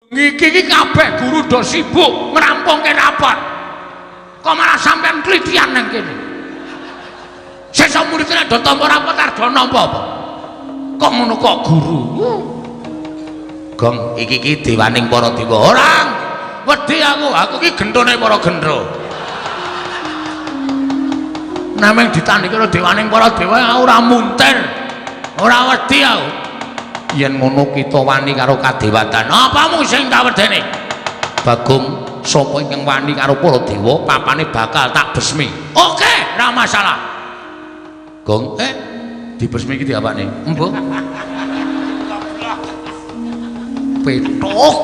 Iki kabeh guru do sibuk ngrampungke rapot. Kok malah sampean klitian nang kene. Sesuk murid nek do tampa rapot arep nampa apa? Kok ngono kok guru? Gong iki dewaning para dewa. Orang wedi aku iki gentone para gendro. Nameng ditandhi karo dewaning para dewa ora muntir. Ora wedi aku. Yen ngono kita wani karo kadewatan. Apamu sing tak wedeni? Bagong, sapa ingkang wani karo para dewa, papane bakal tak besmi. Oke, ora masalah. Gong, dibesmi iki diapane? Embuh. Petok.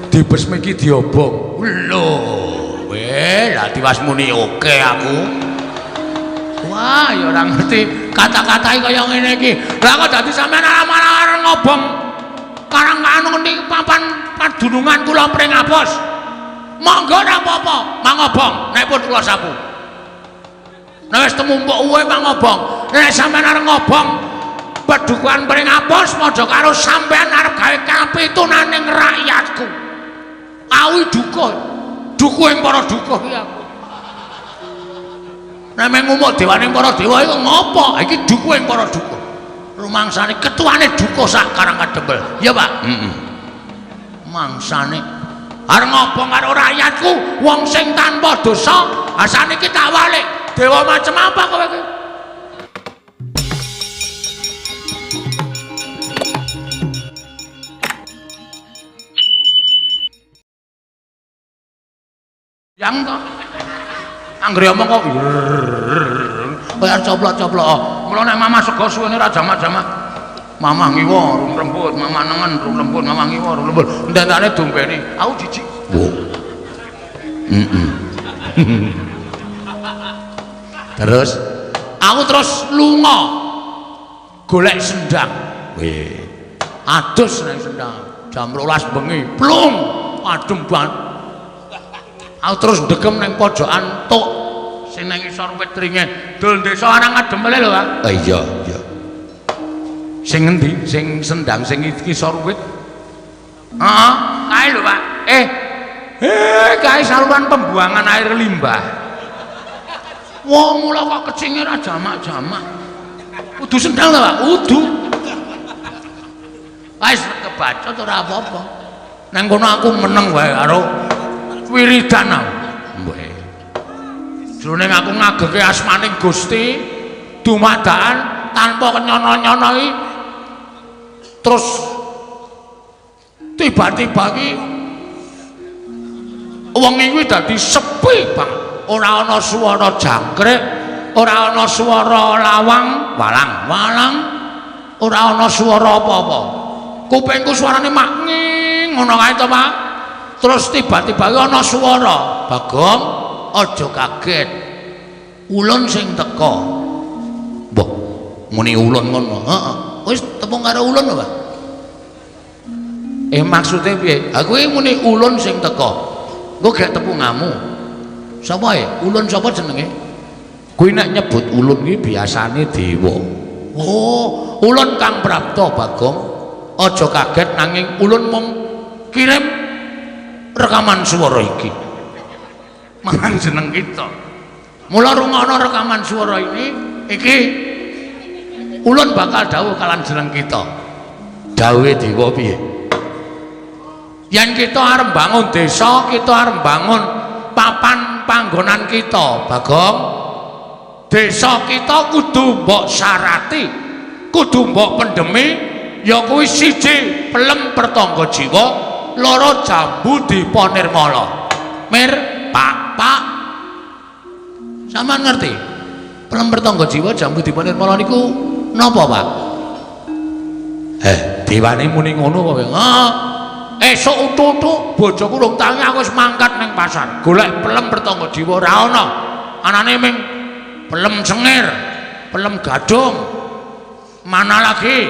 Dibesmi iki diobong. Lho, lah diwas muni oke aku. Wah, ya ora ngerti kata-kata kaya ngene iki. Lah kok dadi sampean arep ngobong karang anu niki papan padunungan kula Pringabos. Monggo ora apa-apa, mangobong nek pun kula sapu. Nek wis temu mbok uwe mangobong. Nek sampean arep ngobong Padukuhan Pringabos padha karo sampean arep gawe kapitunaning rakyatku. Awi duka. Dukuhing para dukuh iki aku. Nameng umuk dewaning para dewa iku ngopo? Iki dukuhing para dukuh. Rumangsane ketuane dukuh sak Karangkadempel. Ya, Pak? Heeh. Mangsane arep ngobong karo rakyatku, wong sing tanpa dosa, asane iki tak walik. Dewa macem apa kowe iki? Yang kok anggere omong kok kaya coplok-coplok. Mula nek mama sego suwene ra jamak-jamak. Mama ngiwa rung lembut, mama nengen rung lembut, mama ngiwa rung lembut. Ndandane dombeni. Aku jijik. Wo. Terus aku terus lunga golek sendang. Weh. Adus nang sendang. Jam 12 bengi, plung. Adem banget. Aku terus ndegem ning pojokan tuk sing nang isor wit ringe. Dul desa Karangkadempel lho, Pak. Iya, iya. Sing ngendi? Sing sendang sing isor wit. Heeh, kae lho, Pak. Kae saluran pembuangan air limbah. Wong mula kok kecinge ra jamak-jamak. Kudu sendang ta, Pak? Kudu. Wis kebacot ora apa-apa. Nang kono aku meneng wae karo wiridan aku. Mbah. Jroning aku ngageke asmaning Gusti dumadakan tanpa kenyono-nyono iki. Terus tiba-tiba iki wong iki dadi sepi banget. Ora ana swara jangkrik, ora ana swara walang, ora ana swara apa-apa. Kupingku suarane mak nging ngono kae to, Pak. Terus tiba-tiba ana swara, Bagong, aja kaget. Ulun sing teka. Mbah, muni ulun ngono. Heeh. Wis tepung karo ulun lho, Pak. Maksude piye? Aku iki muni ulun sing teka. Engko gek tepungamu. Sapa e? Ulun sapa jenenge? Kuwi nek nyebut ulun iki biasane dewa. Oh, ulun Kang Prapta, Bagong. Aja kaget nanging ulun mung kirim rekaman swara iki. Marang jeneng kita. Mula rungokno rekaman swara ini iki ulun bakal dawuh kalan jeneng kita. Dawuhe dewa piye? Yen kita arep bangun desa, kita arep bangun papan panggonan kita, Bagong. Desa kita kudu mbok syarati, kudu mbok pendemi, ya kuwi siji pelem pertangga jiwa, loro jambu diponirmala. Mir, Pak. Sampeyan ngerti? Pelem pertangga jiwa jambu diponirmala niku napa, Pak? Dewane muni ngono kowe. Esuk utuh-utuh bojoku rung tangi aku wis mangkat ning pasar. Golek pelem pertangga jiwa ora ana. Anane ming pelem cengir, pelem gadung. Mana lagi?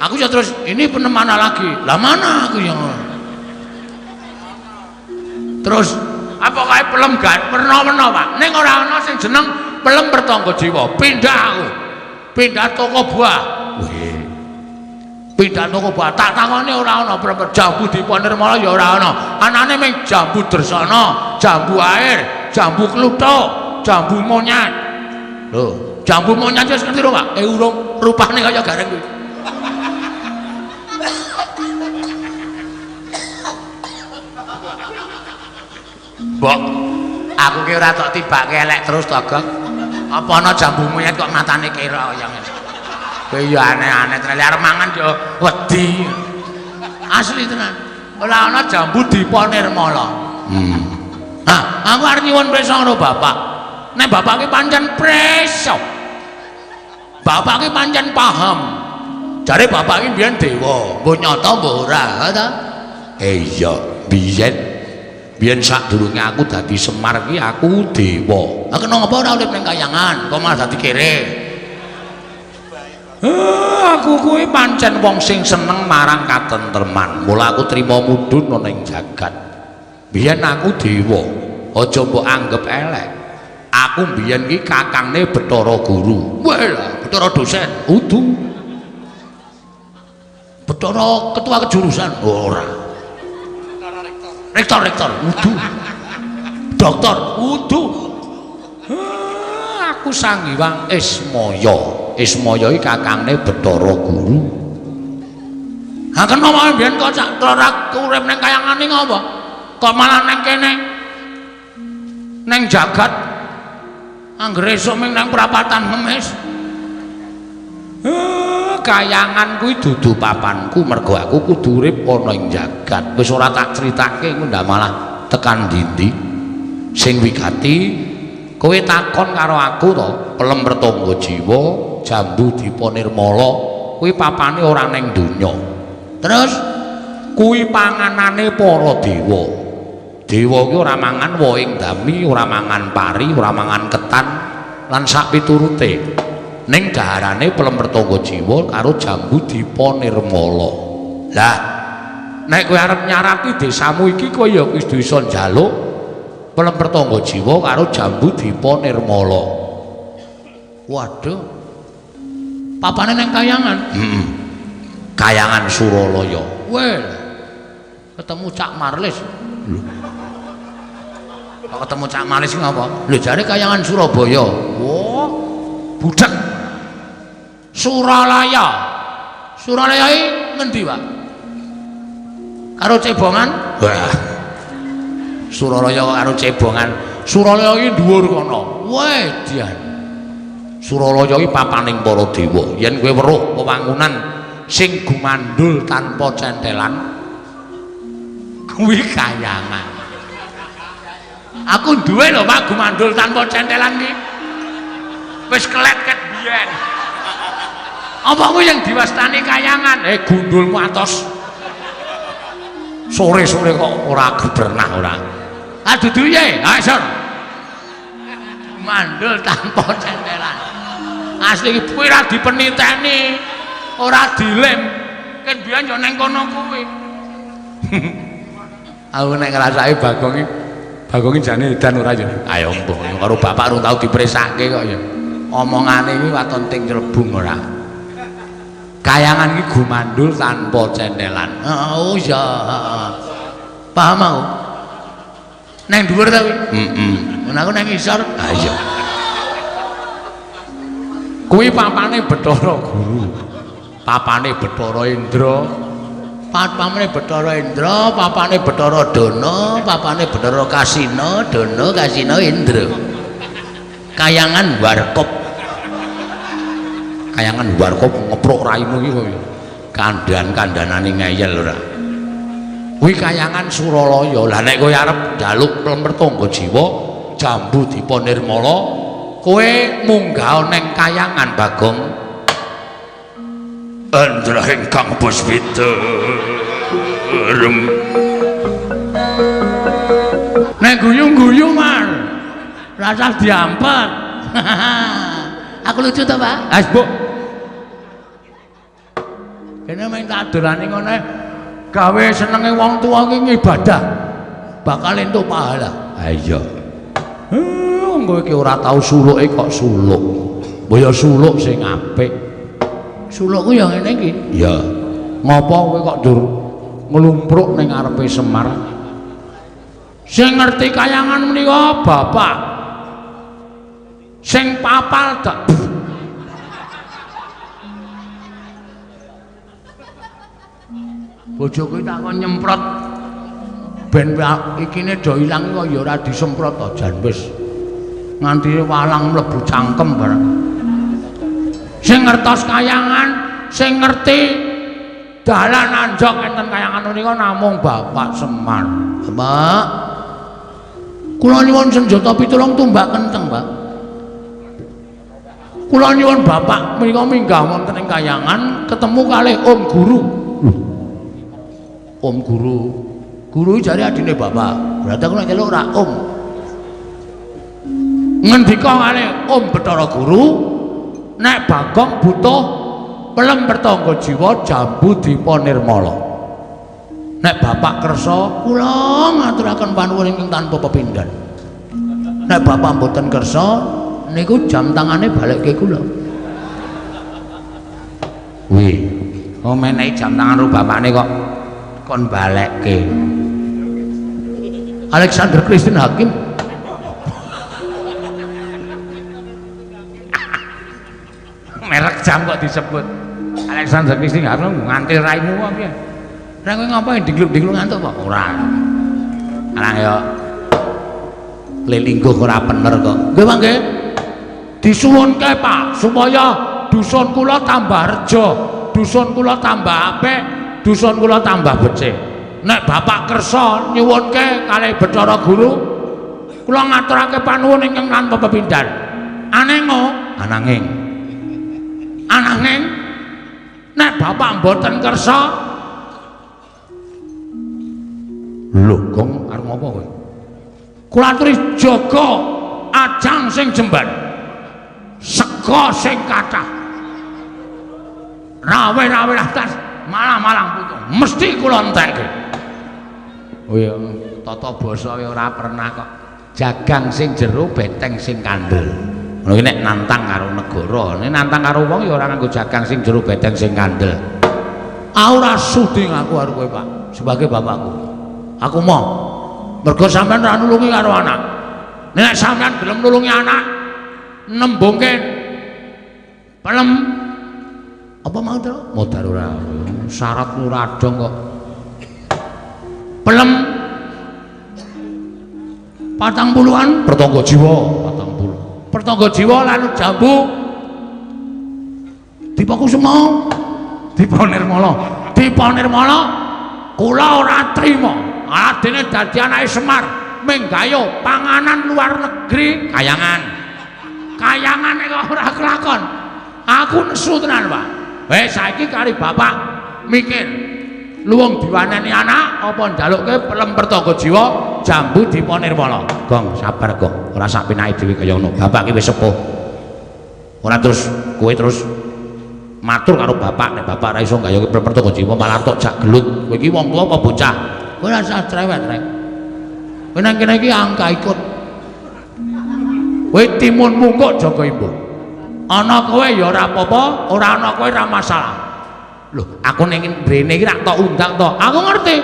Aku ya terus ini pelem mana lagi? Lah mana aku yang terus apa kae pelem pernah Pak. Ning ora ana sing jeneng pelem pertangga jiwa. Pindah aku. Pindah toko buah. Weh. Pidato kok tak takone ora ana jambu Dipa Nirmala ya ora ana. Anane mung jambu Drsana, jambu air, jambu kluthuk, jambu monyet. Lho, jambu monyet wis ngerti lho, Pak? Urung rupane kaya gareng kuwi. Mbok, aku ki ora tok tibake elek terus to, Gong. Apa ana jambu monyet kok matane kira yang ngene. Kowe ya aneh-aneh tenan arep mangan ya wedi. Asli tenan. Ora ana jambu Dipa Nirmala. Nah, aku arep nyuwun prisa karo Bapak. Nek Bapak ki pancen prisa. Bapak ki pancen paham. Jare Bapak ki biyen dewa, mbok nyata mbok ora, ta? Iya, biyen sadurunge aku dadi Semar ki aku dewa. Lah kenapa ora urip ning Kayangan, kok malah dadi kere? Aku kuwi pancen wong sing seneng marang katentreman. Mula aku trima mudhun ana ing jagat. Biyen aku dewa, aja mbok anggap elek. Aku biyen ki kakangne Bathara Guru. Wah, Bathara dosen, udu. Bathara ketua kejurusan, ora. Rektor, udu. Doktor, udu. Aku Sanghyang Ismaya. Ismaya iki kakangne Bathara Guru. Ha kenapa mbiyen kok sak ora urip ning Kayangan iki ngopo? Kok malah nang kene? Ning jagat anggere esuk ming nang prapatan ngemis. Kayangan kuwi dudu papanku mergo aku kudu urip ana ing jagat. Wis ora tak critake engko ndak malah tekan ndi-ndi. Sing wigati kowe takon karo aku to, pelem pertangga jiwa, jambu Dipa Nirmala, kuwi papane ora ning donya. Terus kuwi panganane para dewa. Dewa ki ora mangan wohing dami, ora mangan pari, ora mangan ketan lan sak piturute. Ning daharane pelem pertangga jiwa karo jambu Dipa Nirmala. Lah, nek kowe arep nyarati desamu iki kowe ya wis bisa njaluk pelem pertangga jiwa karo jambu Dipa Nirmala. Waduh. Papane nang Kayangan? Kayangan Suralaya. Well. Ketemu Cak Marlis. Lho. Kok ketemu Cak Marlis ngapa? Lho jare Kayangan Surabaya. Wah. Budak. Suralaya. Suralaya iki ngendi, Pak? Karo Cebongan? Wah. Suralaya karo Cebongan. Suralaya iki dhuwur kono. Wedian. Suralaya iki papaning para dewa. Yen kowe weruh wewangunan sing gumandul tanpa centelan, kuwi Kayangan. Aku duwe lho Pak gumandul tanpa centelan iki. Wis kelet-ket biyen. Apa kuwi yang diwastani Kayangan? Gundulmu atos. Sore-sore kok ora gebernah ora. Ah dudu piye? Ha Sur. Mandul tanpa centelan. Asli iki kuwi ora dipeniteni, ora dilem. Ken biyen yo ning kono kuwi. Aku nek ngrasake Bagong iki jane edan ora ya. Ayo mbok karo bapak urung tau dipresake kok ya. Omongane iki waton ting celebung ora. Kayangan iki gumandul tanpa centelan. Oh iya, paham aku. Nang dhuwur ta kuwi? Heeh. Aku nang isor. Ha iya. Kuwi papane Bathara Guru. Papane Bathara Indra. Papane Bathara Indra, papane Bathara Dana, papane Bathara Kasina, Dana Kasina Indra. Kayangan Warkop. Kayangan Warkop ngeprok raimu iki kowe. Kandan-kandanane ngeyel ora. Kuwi Kayangan Suralaya. Lah nek kowe arep njaluk pertangga jiwa jambu Dipa Nirmala, kowe munggah ning Kayangan Bagong. Andra ingkang puspita rem. Nek guyu-guyu mar. Rasa diampet. Aku lucu to, Pak? Wis, Bu. Kene mung tak adurane ngene. Gawe senenge wong tuwa ki ngibadah bakal entuk pahala. Ha iya. Kowe iki ora tau suluke kok suluk. Mbok ya suluk sing apik. Suluk ku ya ngene iki. Iya. Ngopo kowe kok ndur nglumpruk ning ngarepe Semar? Sing ngerti kayangan menika bapak. Sing papal dak. Bojoku takon nyemprot ben ikine do ilang kok ya ora disemprot to jan wis nganti walang mlebu cangkem bareng. Sing ngertos kayangan, sing ngerti dalan anjok enten kayangan menika namung Bapak Semar. Mbak, kula nyuwun senjata pitulung tumbak kenceng, Mbak. Kula nyuwun Bapak menika minggah wonten ing kayangan ketemu kalih Om Guru. Om Guru. Guru jare adine Bapak. Berarti aku nek nyeluk ora Om. Ngendika kalih Om Bathara Guru, nek Bagong butuh pelem pertangga jiwa jambu dipa nirmala. Nek Bapak kersa kula ngaturaken panuwun ingkang tanpa pepindhan. Nek Bapak mboten kersa niku jam tangane balikke kula. Wih, kok menehi jam tangan karo bapakne kok kon balekke. Alexander Christine Hakim. Merek jam kok disebut Alexander Christine Hakim nganti raimu kok piye? Ora kowe ngapain digluk-digluk ngantuk kok ora. Alang ya lelingguh ora bener kok. Nggih, Pak nggih. Disuwunke Pak supaya dusun kula tambah rejo, dusun kula tambah apik, dusun kula tambah becik. Nek Bapak kersa nyuwunke kalih Bathara Guru, kula ngaturake panuwun ingkang tanpa pepindhan. Ananging nek Bapak mboten kersa, lho Gong arep ngopo kowe? Kula aturi jaga ajang sing jembar, sega sing kathah, rawe-rawe atas malang-malang putu mesti kula entekke. Oh ya tata basa ora pernah kok. Jagang sing jero beteng sing kandel. Ngono iki nek nantang karo negara, nek nantang karo wong ya ora nganggo jagang sing jero beteng sing kandel. Ora sudi aku karo kowe, Pak, sebagai bapakku. Aku mau mergo sampean ora nulungi karo anak. Nek sampean gelem nulungi anak, nembungke pelem apa mau to? Modar ora. Syarat ora adong kok. Pelem 40-an pertangga jiwa, 40. Pertangga jiwa lan jambu dipaku semua, dipa nirmala kula ora trima adene dadi anake Semar menggayo panganan luar negeri kayangan kok ora kelakon. Aku nesu tenan, Pak. Wis saiki kali Bapak mikir luwung diwaneni anak apa njalukke pelem pertangga jiwa jambu dipa nirmala. Gong sabar Gong, ora sak pinake dhewe kaya ngono. Bapak ki wis sepuh. Ora terus kowe terus matur karo bapak nek bapak ora iso gayoke pertangga jiwa malah tok jak gelut. Kowe iki wong tuwa apa bocah? Kowe ora usah cerewet rek. Kowe nang kene iki angka ikut. Kowe timunmu kok jaga imbung. Ana kowe ya ora apa-apa, ora ana kowe ora masalah. Loh, aku ning mrene iki rak tok undang to. Aku ngerti.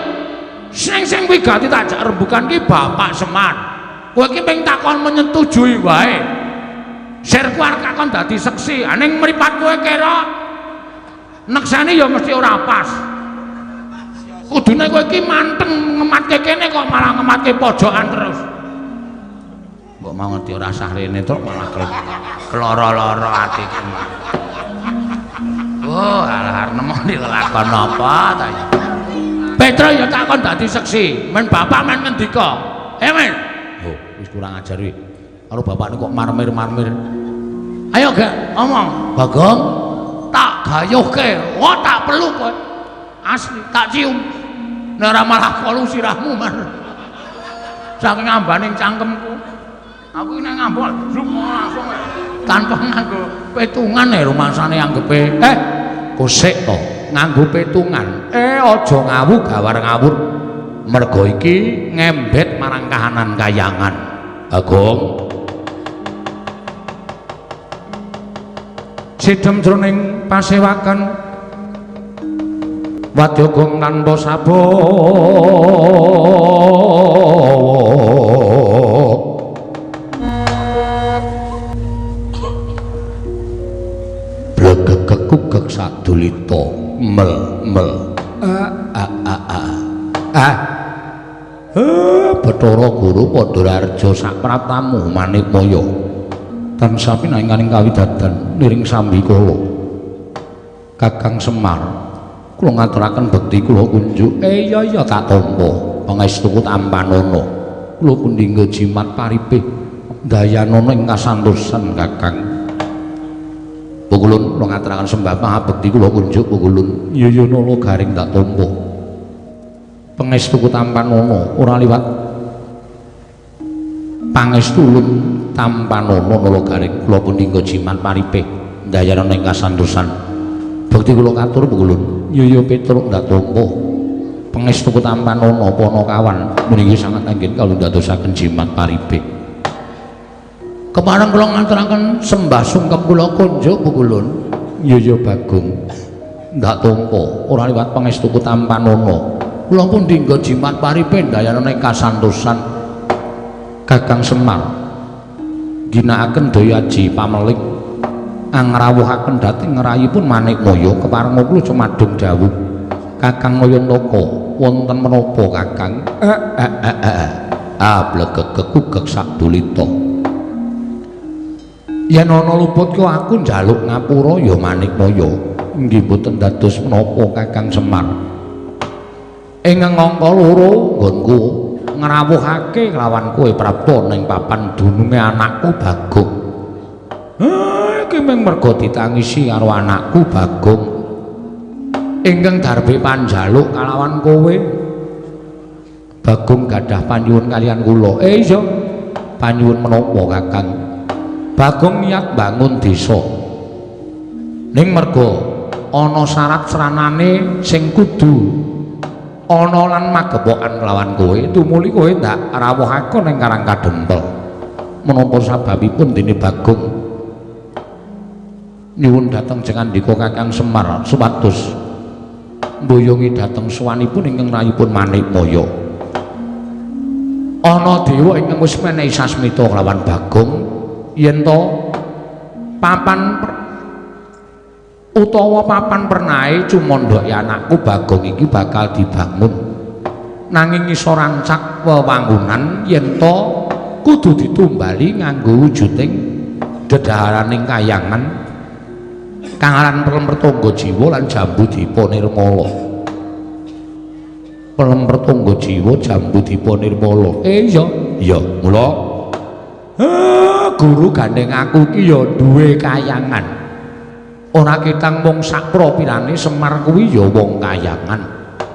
Sing wigati tak jak rembukan ki Bapak Semar. Kowe iki ping takon menyetujui wae. Sirku arep takon dadi seksi. Ning mripat kowe kira neksane ya mesti ora pas. Kudune kowe iki manteng ngematke kene kok malah ngematke pojokan terus. Mbok mau ngerti ora sah rene to malah keloro-loro atiku. Oh, alah nemoni lelakon apa ta ya. Petro ya takon dadi seksi, men bapak men ngendika. Men. Oh, wis kurang ajar iki. Karo bapakne kok marmir-marmir. Ayo gak ngomong, Bagong. Tak gayuhke, wah tak peluk kowe. Asli tak cium. Nek ora malah kolu sirahmu man. Saking ambaning cangkemku. Aku ini ngambol langsung tanpa nganggo petungan ya rumasane anggepe kosek to nganggo petungan aja ngawur gawar ngawur mergo iki ngembet marang kahanan kayangan. Bagong sidhem jroning pasewakan Wadyagung tanpa sabawa blegegek sadulita mel Bathara Guru Pandhararja sak pratamu Manikmaya tansah pinanganing kawidadan niring sambikala Kakang Semar kula ngaturaken bekti kula kunjuk iya tak tampa pangestuku tampanana kula pundhingga jimat paripih dayanana ing kasantosan Kakang Pukulun kula ngaturaken sembah pangabekti kula kunjuk Pukulun iya nala garing tak tampa pangestuku tampanana ora liwat pangestu ulun tampanana nala garing kula pundhingga jimat paripih dayanana ing kasantosan bekti kula katur Pukulun Yaya Petruk ndak tampa pangestuku tampanana Panakawan menika sangat anggen kawula ndadosaken jimat paribeh kepareng kula ngaturaken sembah sungkem kula kunjuk Pukulun Yaya Bagong ndak tampa ora liwat pangestuku tampanana kula pun dinggo jimat paribeh dayanane kasantosan Kakang Semar ginakaken dayaji pameling angrawuhaken dhateng ngrayipun Manikmaya kepareng kula cumadung dawuh Kakang Nayantaka wonten menapa Kakang blegegek sadulita yen ana luput kok aku njaluk ngapura ya Manikmaya nggih boten dados menapa Kakang Semar ing angka loro nggonku ngrawuhake lawan kowe prapta ning papan dununge anakku Bagong iki mung merga ditangisi karo anakku Bagong ingkang darbe panjaluk kalawan kowe Bagong gadah panyuwun kalian kula iya panyuwun menapa Kakang Bagong niat bangun desa ning merga ana syarat sranane sing kudu ana lan magepokan kelawan kowe tumuli kowe ndak rawuhake ning Karang Kadempel menapa sababipun dene Bagong nyuwun dhateng jengandika Kakang Semar supados mboyongi dhateng suwanipun ingkang rayipun Manikmaya ana dewa ingkang wis menehi sasmita kelawan Bagong yen to papan utawa papan pernahe cumandhake anakku Bagong iki bakal dibangun nanging iso rancak wewangunan yen to kudu ditumbali nganggo wujuding dedaharaning kayangan kang aran Pelempertangga Jiwa lan Jambudipa Nirmala Pelempertangga Jiwa Jambudipa Nirmala iya mula guru gandeng aku iki ya duwe kayangan ora ketang mung sak propirane Semar kuwi ya wong kayangan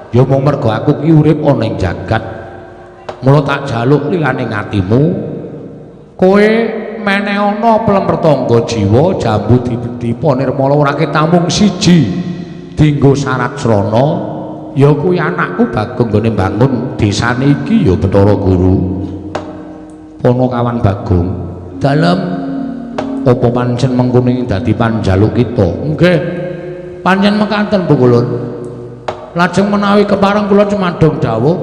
ya mung mergo aku ki urip ana ing jagat mula tak jaluk liyane atimu kowe meneh ana Pelempertangga Jiwa Jambudipa Nirmala ora ketang mung siji dienggo syarat srana ya kuwi anakku Bagong nggone bangun desane iki ya Bathara Guru Panakawan Bagong dalem apa pancen mengkene dadi panjaluk kita nggih pancen mekaten Bu Kulun lajeng menawi kepareng kula cumadung dawuh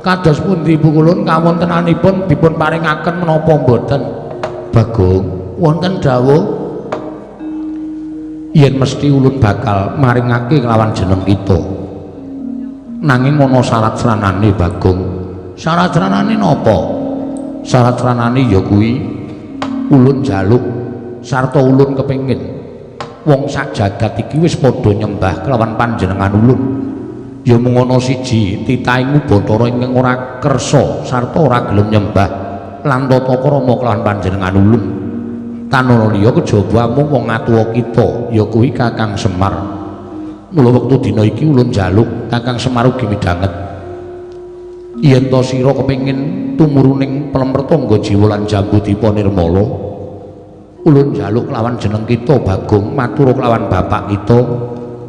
kados pundi Bu Kulun kawontenanipun dipun paringaken menapa mboten Bagong wonten dawuh yen mesti ulun bakal maringake kelawan jeneng kita nanging ana syarat sranane Bagong syarat sranane napa syarat sranane ya kuwi ulun jaluk sarta ulun kepengin wong sak jagat iki wis padha nyembah kelawan panjenengan ulun ya mung ana siji titaing Bathara ingkang ora kersa sarta ora gelem nyembah lan tata krama kelawan panjenengan ulun tanana liya kejaba mung wong atuwa kita ya kuwi Kakang Semar mula wektu dina iki ulun jaluk Kakang Semar ugi midhanget yen to sira kepengin tumuruning Pelempertangga Jiwa lan Jambudipa Nirmala ulun jaluk lawan jeneng kita Bagong matur kelawan bapak kita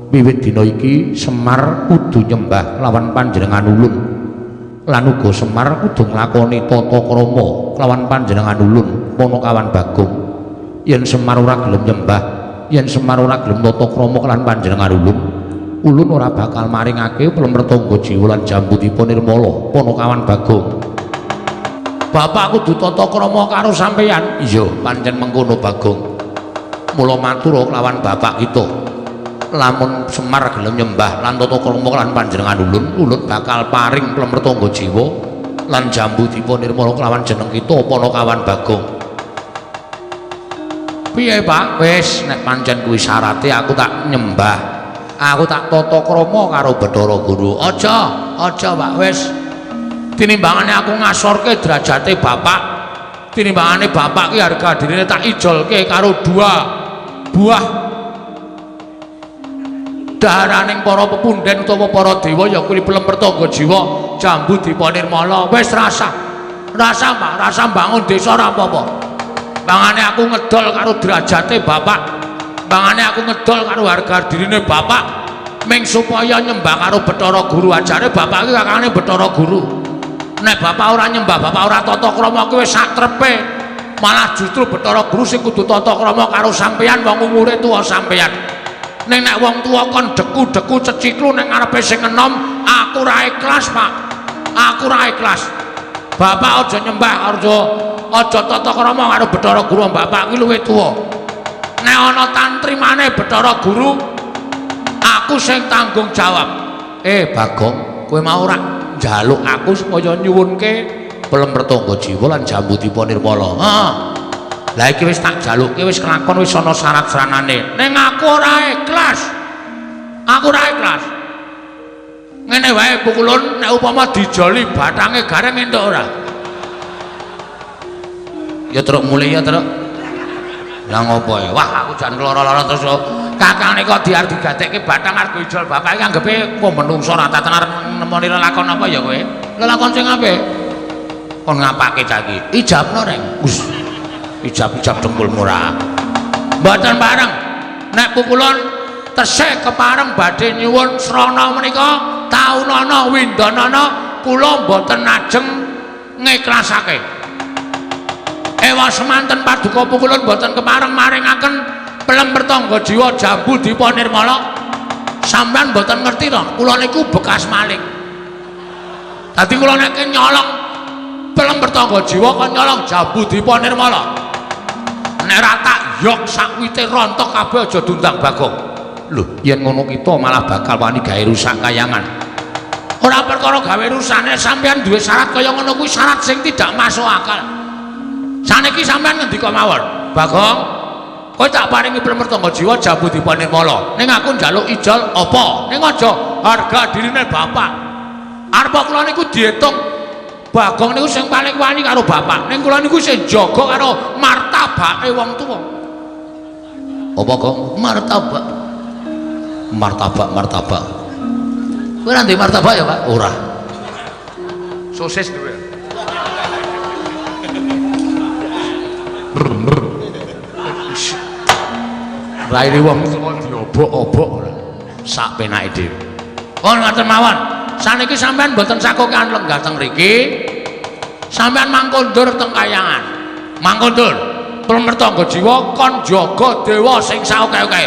wiwit dina iki Semar kudu nyembah lawan panjenengan ulun lan uga Semar kudu nglakoni tata krama lawan panjenengan ulun Panakawan Bagong yen Semar ora gelem nyembah yen Semar ora gelem tata krama lan panjenengan ulun ulun ora bakal maringake Plemrtangga Jiwa lan Jambudipun Nirmala Panakawan Bagong. Bapak kudu tata krama karo sampeyan. Iya, pancen mengkono Bagong. Mula matur kelawan bapak kita. Lamun Semar gelem nyembah lan tata krama lan panjenengan ulun bakal paring Plemrtangga Jiwa lan Jambudipun Nirmala kelawan jeneng kita Panakawan Bagong. Piye, Pak? Wis nek pancen kuwi syarate aku tak nyembah. Aku tak tata krama karo Bathara Guru. Aja, Pak, wis. Tinimbangane aku ngasorke derajate bapak. Tinimbangane bapak ki harga dirine tak ijolke karo 2 buah daharaning para pepunden utawa para dewa ya kuwi Plemrtangga Jiwa Jambudipun Nirmala. Wis rasa, Pak, rasa bangun desa ora apa-apa. Bangane aku ngedol karo derajate bapak. Bangane aku ngedol karo harga dirine bapak ming supaya nyembah karo Bathara Guru. Ajare bapak iki kakangane Bathara Guru. Nek bapak ora nyembah, bapak ora tata krama kuwi sak trepe. Malah justru Bathara Guru sing kudu tata krama karo sampeyan wong umure tuwa sampeyan. Ning nek wong tuwa kon deku-deku ceciklu ning ngarepe sing enom, aku ora ikhlas, Pak. Aku ora ikhlas. Bapak aja nyembah aja tata krama karo Bathara Guru, bapak iki luwih tuwa. Nek ana tantrimane Bathara Guru, aku sing tanggung jawab. Bagong, kowe mau ora njaluk aku supaya nyuwunke Plemrtangga Jiwa lan Jambudipun Nirmala. Lah iki wis tak jalukke wis kelakon wis ana syarat-syaratane. Ning aku ora ikhlas. Aku ora ikhlas. Ngene wae pukulun nek upama dijoli bathange gareng entuk ora? Ya truk mulih ya truk. Lah ngopo ya? Wah, aku jan keloro-loro terus kakang nika digatekke bathang arep ijol bapak iki anggepe kok menungso ora tenar nemoni lelakon apa ya kowe? Lelakon sing apik. Kon ngapake cah iki? Ijabno reng. Wis. Ijab-ijab dengkul murah. Mboten bareng. Nek pukulun tesih kepareng badhe nyuwun srana menika taunana windanana kula mboten ajeng ngiklasake. Ewa semanten paduka pukulun mboten kepareng maringaken Plemrtangga Jiwa Jambudipun Nirmala. Sampeyan mboten ngerti to, kula niku bekas maling. Dadi kula nek nyolong Plemrtangga Jiwa kon nyolong Jambudipun Nirmala. Nek ra tak yok sakwite rontok kabeh aja dundang Bagong. Lho, yen ngono kita malah bakal wani gawe rusak kayangan. Ora perkara gawe rusane sampeyan duwe syarat kaya ngono kuwi syarat sing tidak masuk akal. Saniki sampeyan ngendika mawon, Bagong, kowe tak paringi Plemrtangga Jiwa Jambudipun Nirmala. Ning aku njaluk ijol apa? Ning aja harga dirine bapak. Arep kula niku diitung Bagong niku sing paling wani karo bapak. Ning kula niku sing jaga karo martabake wong tuwa. Apa kok martabak? Martabak. Kowe ora ndek martabak ya, Pak? Ora. Sosis duwe. Raine wong diobok-obok sak penake dhewe. Kon ngaten mawon. Saniki sampean mboten sakokan lenggah teng mriki. Sampean mangkondur teng kayangan. Mangkondur. Plemrtangga Jiwa kon jaga dewa sing saoke-oke.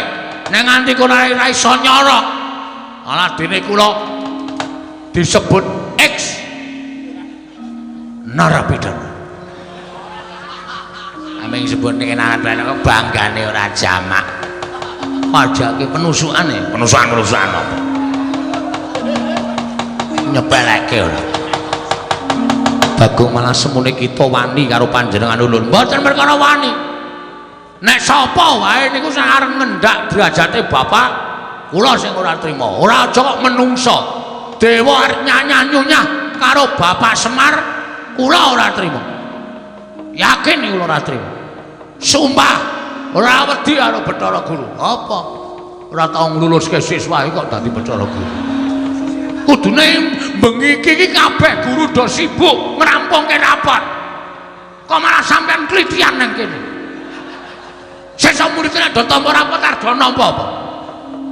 Nek nganti kono ora iso nyorok. Alah dene kula disebut X narapidana. Aming sebut nek narapidana kok banggane ora jamak. Pajake penusukane, penusukan apa? Nyepeleke ora. Bagong malah semune kita wani karo panjenengan ulun. Mboten perkara wani. Nek sapa wae niku sing arep ngendhak derajate bapak, kula sing ora trima. Ora aja kok menungso. Dewa arep nyanyunyah karo Bapak Semar, kula ora trima. Yakin kula ora trima. Sumpah ora wedi karo Bathara Guru. Apa? Ora tau ngluluske siswa kok dadi Bathara Guru. Kudune bengi iki kabeh guru do sibuk ngrampungke rapot. Kok malah sampean klitian nang kene. Sesuk murid nek do tampa rapot arep nampa apa?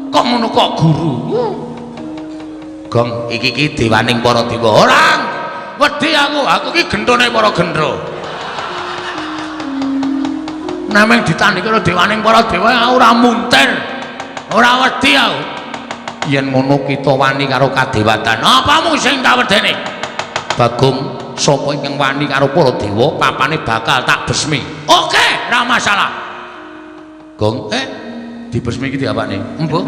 Kok ngono kok guru? Gong iki dewaning para dewa. Ora wedi aku iki gentone para gendro. Nameng ditandhi karo dewaning para dewa ora muntir. Ora wedi aku. yen ngono kita wani karo kadewatan. Apamu sing tak wedeni? Bagong, sapa ingkang wani karo para dewa, papane bakal tak besmi. Oke, ora masalah. Gong, dibesmi iki diapane? Mbok.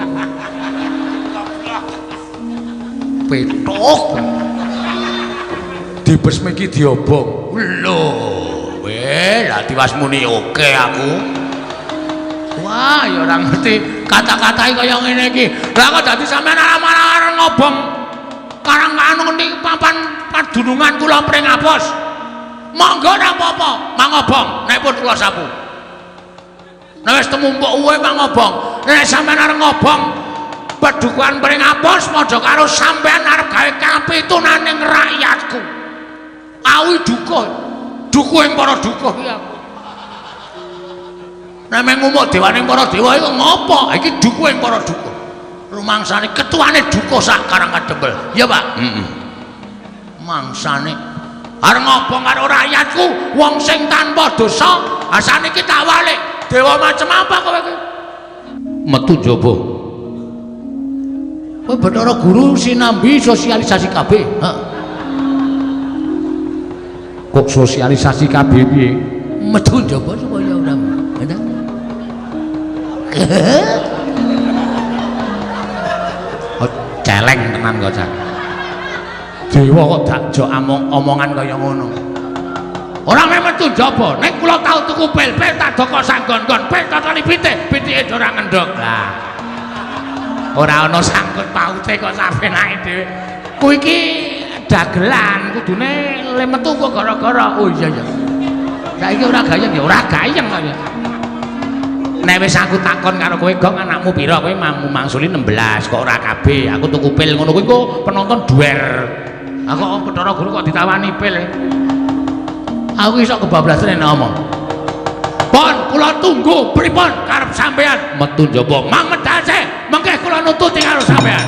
Petok. Dibesmi iki diobong. Lho, lah diwas muni oke aku. Wah, ya ora ngerti kata-kata kaya ngene iki. Lah kok dadi sampean arep ngobong karang anu ngendi papan padunungan kula pring apus. Monggo ora apa-apa, mangobong nek pun kula sapu. Nek wis temu mbok uwe mangobong. Nek sampean arep ngobong padukuhan pring apus padha karo sampean arep gawe kapitunaning rakyatku. Awi dukuh. Dukuhing para dukuh iki aku. Nek ngumuk dewaning para dewa iku ngopo? Iki dukuhing para dukuh. Rumangsane ketuane dukuh sak Karang Kadempel. Ya, Pak? Heeh. Mangsane arep ngobong karo rakyatku, wong sing tanpa dosa, asane iki tak walik. Dewa macem apa kowe iki? Metu njaba. Kowe Bathara Guru sinambi sosialisasi kabeh. Heeh. Kok sosialisasi kabeh piye? Metu njaba supaya ora. Celeng tenan kok Cak. Dewa kok dakjok omongan kaya ngono. Ora metu njaba, nek kula tau tuku pil-pil tak doko sanggon-gon, pil totoni pitike ora ngendhok. Lah. Ora ana sangkut paute kok sabenake dhewe. Kuwi iki dagelan, kudune le metu kok gara-gara. Oh iya ya. Saiki ora gayeng ya, ora gayeng kok ya. Nek wis aku takon karo kowe, Gong, anakmu pira? Kowe mangsuli 16, kok ora kabeh. Aku tuku pil ngono kuwi kok penonton duer. Aku Bathara Guru kok ditawani pil. Aku iso kebablasan nek ngomong. Pon, kula tunggu pripun karep sampean? Metu njaba, mang medhase. Mengke kula nututi karo sampean.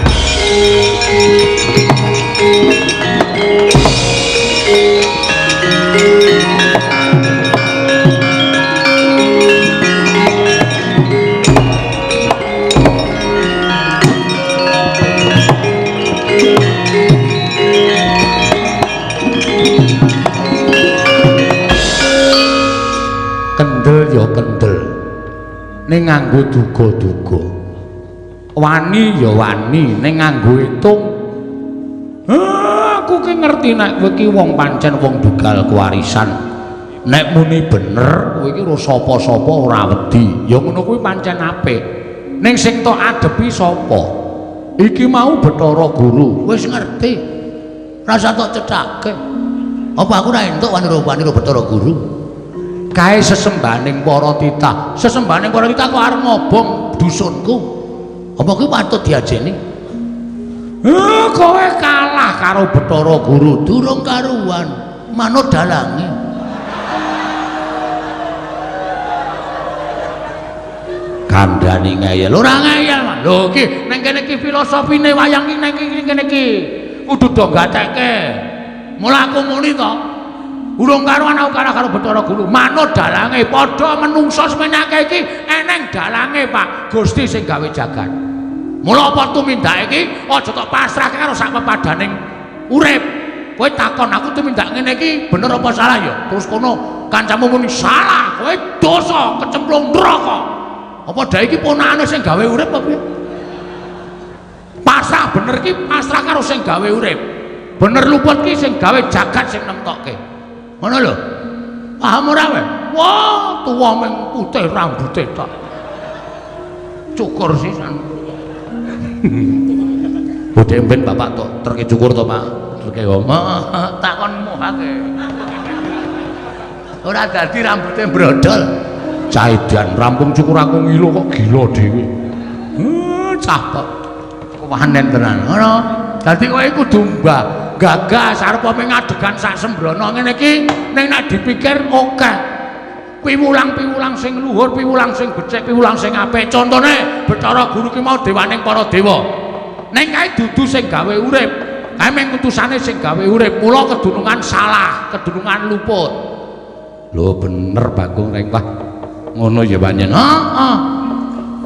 Kendel ya kendel ning nganggo duga-duga, wani ya wani ning nganggo itung. Aku ki ngerti nek kowe ki wong pancen wong dugal kewarisan. Nek muni bener kowe ki sapa-sapa ora wedi, ya ngono kuwi pancen apik. Ning sing tok adepi sapa? Iki mau Bathara Guru. Wis ngerti. Rasa tok cethake. Apa aku ora entuk wani-wani Bathara Guru? Kae sesembahaning para titah, sesembahaning para titah kok arep ngobong dusunku. Apa kuwi patut diajeni? Kowe kalah karo Bathara Guru, durung karuan, manut dalange. Kandhani ngeyel, ora ngeyel. Lho iki ning kene iki filosofine wayang iki ning kene iki. Kudu do gatekke. Mula aku muni to. Urung karuan aku kalah karo Bathara Guru, manut dalange. Padha menungso semenake iki eneng dalange, Pak. Gusti sing gawe jagat. Mula apa tumindak iki aja tok pasrahke karo sak pepadaning urip. Kowe takon aku tumindak ngene iki bener apa salah ya? Terus kono kancamu muni salah, kowe dosa kecemplung neraka. Apa dhae iki ponakane sing gawe urip apa piye? Pasrah bener iki pasrah karo sing gawe urip. Bener luput ki sing gawe jagat sing nemtokke. Ngono lho. Paham ora kowe? Wah, tuwa ming putih rambute tok. Cukur sisan. Budhe ben bapak tok terke cukur to, Pak. Terke ngomong takon muhake. Ora dadi rambute brodol. Cah edan rampung cukur aku ngilo kok gila dhewe. Cah kok kewanen tenan. Ngono. Dadi kowe kudu mbah gagas arep ngadegan sak sembrono ngene iki ning nek dipikir akeh piwulang-piwulang sing luhur, piwulang sing becik, piwulang sing apik. Contone Bathara Guru ki mau dewaning para dewa. Ning kae dudu sing gawe urip. Kae mung utusane sing gawe urip. Mula kedunungan salah, kedunungan luput. Lho bener Bagong reng Pak. Ngono ya pancen. Heeh.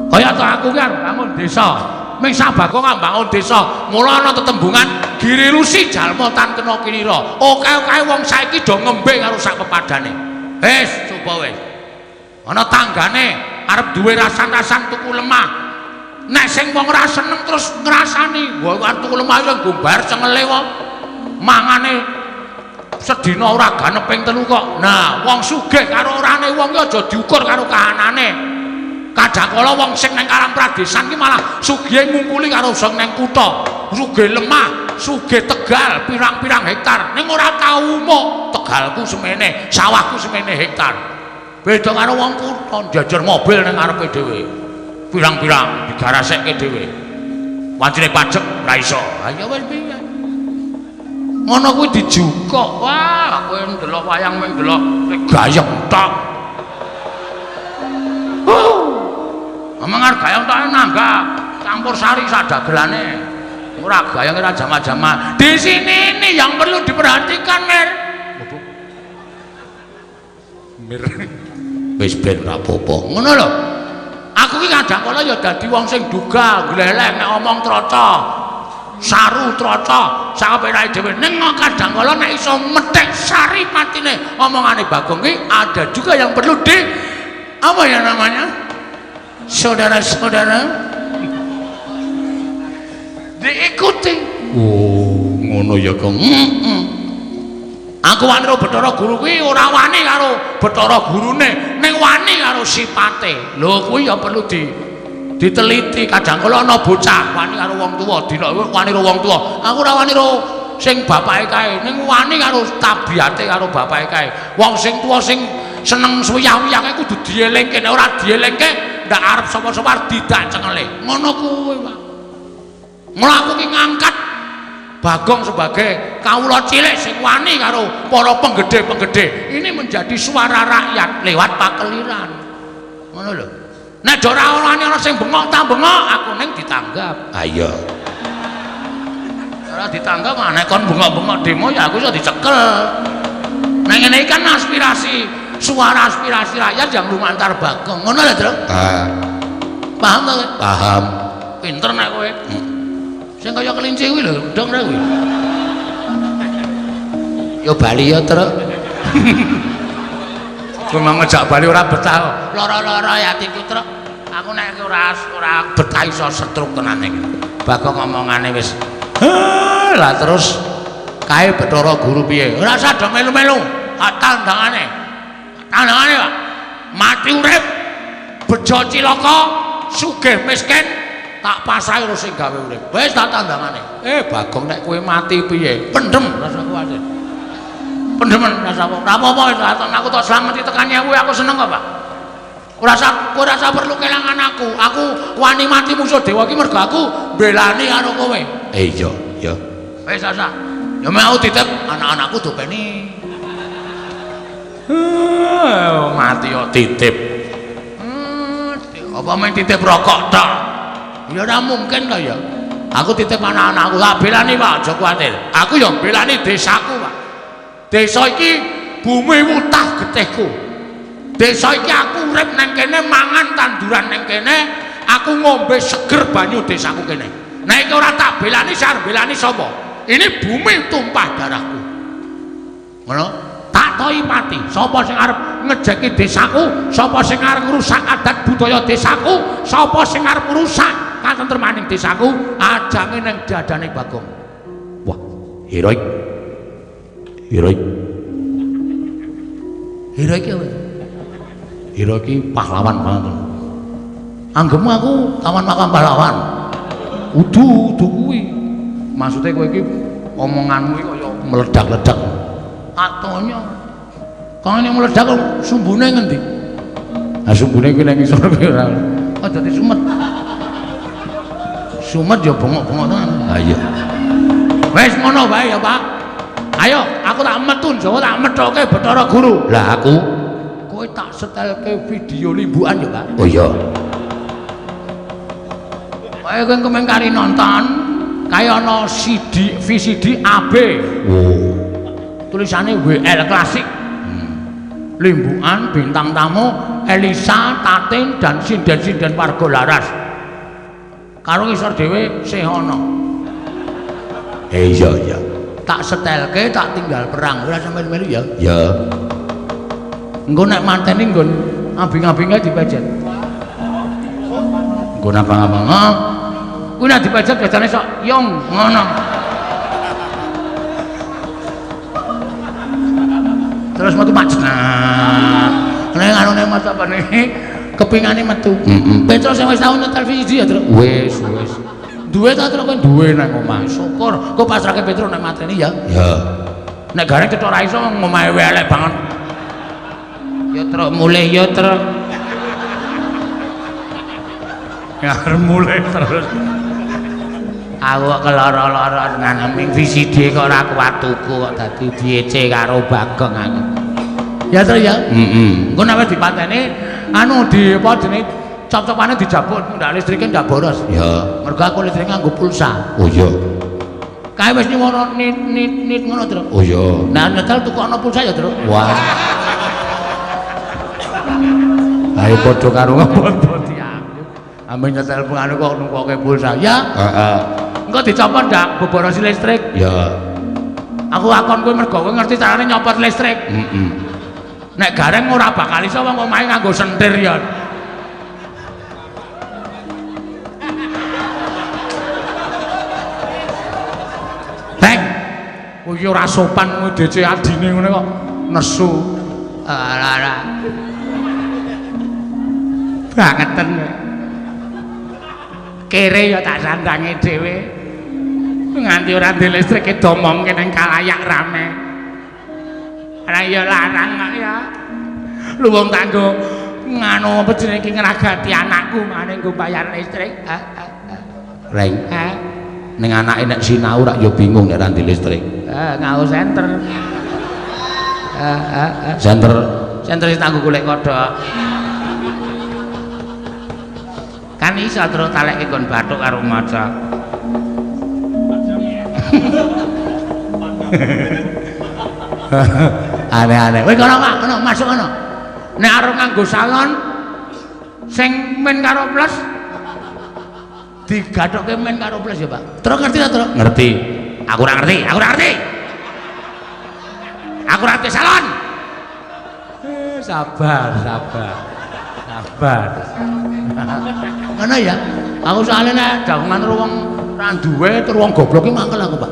Kaya to aku kan bangun desa. ming Sabagong ngambangun desa mula ana tetembungan Giri Lusi jalma tan kena kinira oke-oke wong saiki do ngembe karo sak pepadane wis coba wis ana tanggane arep duwe rasan-rasan tuku lemah nek sing wong ora seneng terus ngrasani wae arep tuku lemah yo gombar cengele wae mangane sedina ora ganep ping 3 kok nah wong sugih karo orane wong yo aja diukur karo kahanane kadhangkala wong sing nang Karang Pradesan ki malah sugih ngumpuli karo sing nang kutha sugih lemah sugih Tegal pirang-pirang hektar ning ora tau muk Tegalku semene sawahku semene hektar beda karo wong kutha jajar mobil nang ngarepe dhewe pirang-pirang digarasekke dhewe wancine pajak ra iso ha ya wis piye ngono kuwi dijukok wah kowe ndelok wayang mung ndelok gayeng tok Amang arep gayang tok nangga campur sari sadagelane. Ora gayang ora jama-jama. Di sini ini yang perlu diperhatikan, Mir. Mir. Wis ben ora apa-apa. Ngono lho. Aku ki kadang-kala ya dadi wong sing duga, gleleng nek omong troco. Saru troco, sakepene dhewe. Ning kadang-kala nek iso methek sari patine omongane Bagong ki ada juga yang perlu di apa ya namanya? Saudara-saudara diikuti oh ngono ya Kang aku wani karo Bathara Guru kuwi ora wani karo Bathara Gurune ning wani karo sipate lho kuwi ya perlu diteliti kadang-kala ana bocah wani karo wong tuwa dina wani karo wong tuwa aku ora wani karo sing bapake kae ning wani karo tabiate karo bapake kae wong sing tuwa sing seneng suyah-uyah kae kudu dielingke nek ora dielingke ndak arep sapa-sapa arep didak cengele ngono kuwi Pak mula aku ki ngangkat Bagong sebagai kawula cilik sing wani karo para penggede-penggede ini menjadi suara rakyat lewat pakeliran ngono lho nek ora ana sing bengok ta bengok aku ning ditanggap ayo ora ditanggap nek kon bengok-bengok demo ya aku iso dicekel nek ngene kan aspirasi suara aspirasi rakyat yang lumantar Bagong ngono lho Tru paham ta paham pinter nek kowe sing kaya kelinci kuwi lho ndong ra kuwi yo bali yo Tru cuma ngejak bali ora betah lara-lara ya atiku Tru aku nek ora betah iso setruk tenan iki Bagong omongane wis lah terus kae Bathara Guru piye ora usah do melu-melu tandangane Pak mati urip bejo cilaka sugih miskin tak pasahi karo sing gawe urip wis tak tandangane Bagong nek kowe mati piye pendem rasa kuwatir pendemen rasa apa-apa aku tak slameti tekan nyewu aku seneng kok Pak ora usah perlu kelangan aku wani mati musuh dewa iki mergo aku belani karo kowe iya ya wis asa ya mau titip anak-anakku dopeni mati yo titip apa main titip rokok tok ya ora mungkin kok ya aku titip anak-anakku tak belani Pak aja kuwatir aku yo belani desaku Pak desa iki bumi wutah getihku desa iki aku urip nang kene mangan tanduran nang kene aku ngombe seger banyu desaku kene nek iki ora tak belani sar belani sapa ini bumi tumpah darahku ngono tak tohi pati sapa sing arep ngejeki desaku sapa sing arep ngrusak adat budaya desaku sapa sing arep ngrusak katentremaning desaku ajange ning dadane Bagong wah heroik iki apa heroik iki pahlawan banget anggemu aku kawan makam pahlawan udu kuwi maksudnya kowe iki omonganmu iki kaya meledak-ledak atonya kang ini meledak sumbune ngendi ah sumbune kuwi nang isor kuwi ora oh dadi sumet ya bengok-bengok tenan ha iya wis ngono wae ya Pak ayo aku tak metu Jawa tak methoke Bathara Guru lah aku kowe tak setelke video limbukan ya Pak oh iya kaya kowe kemengkari nonton kaya ana CD VCD AB oh tulisannya WL klasik limbukan bintang tamu Elisa, Tatin dan sinden-sinden warga laras karo ngisor dhewe sih ana. Iya iya. Tak setelke tak tinggal perang ora sampe melu ya. Ya. Engko nek manteni nggon abing-abinge dipejet. Engko napa-napa. Kuwi nek dipejet biasane sok yong ngono. Terus metu macet. Nek anune metu apa nih? Kepingane metu. Petro sing wis tau nyetel televisi ya, Tru. Wis. Duwe ta Tru kowe duwe nang omah. Syukur. Kok pasrahke Petro nek mateni ya. Ya. Nek gareng cetok ra iso ngomahe elek banget. Ya Tru mulih ya Tru. Ya mulih terus. Aku kok keloro-loro nang VCD kok ora kuat tuku kok dadi diece karo Bagong aku. Ya Tru ya. Engko nek dipateni anu di apa jenenge cop-copane dijabut ndak listrike ndak boros. Ya. Mergo aku listrik nganggo pulsa. Oh iya. Kae wis nyuwara nit ngono, Tru. Oh iya. Nah, nyetel tuku ana pulsa ya, Tru. Wah. Ayo padha karo ngopo tiang. Ambe nyetel anu kok nukoke pulsa. Ya. Heeh. Engko dicopot ndak boborosi listrik. Ya. Aku akon kowe mergo kowe ngerti carane nyopot listrik. Nek gareng ora bakal iso wong omahe nganggo sentir ya. Teng. Kuwi ora sopan kowe DC adine ngene kok nesu. Alah. Bangeten. Kere ya tak sandange dhewe. Nganti ora ndek listrik domongke ning kalayak rame. Ora ya larang kok ya. Lu wong kanggo nganu apa jenenge iki ngragati anakku maning nggo bayar listrik. Reng. Ning anake nek sinau rak ya bingung nek ra ndek listrik. Ngau senter. Senter Senter tak golek kodhok. Kan iso terus taleke kon bathuk karo maca. Aneh-aneh. Kowe kono Pak, kono masuk kono. Nek arep nganggo salon sing men karo plus digathokke men karo plus ya, Pak. Terus ngerti ta, Terus? ngerti. Aku ora ngerti. Aku ora ngerti salon. Sabar. Ngono ya. Aku soalnya nek dagungan wong ra duwe tur wong goblok ki mangkel aku, Pak.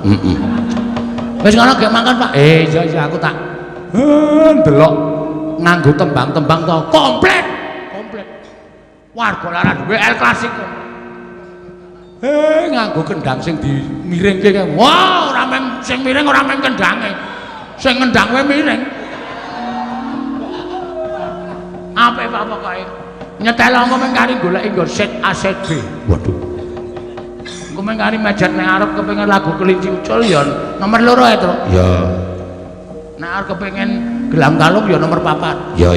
Wis ngono gek mangkat, Pak. Iya aku tak ndelok nganggo tembang-tembang to komplit. Warga lara duwe El Clasico. Nganggo kendang sing dimiringke kae. Wah, ora mung sing miring ora mung kendange. Sing ngendang wae miring. Apik Pak pokoke. Nyetel engko mung kari goleki nggo set A set B. Waduh. Engko mung kari mejet nek arep kepengin lagu kelinci ucul ya nomor 2 ya, Tru. Ya. Nek arep kepengin gelang kalung ya nomor 4. Ya.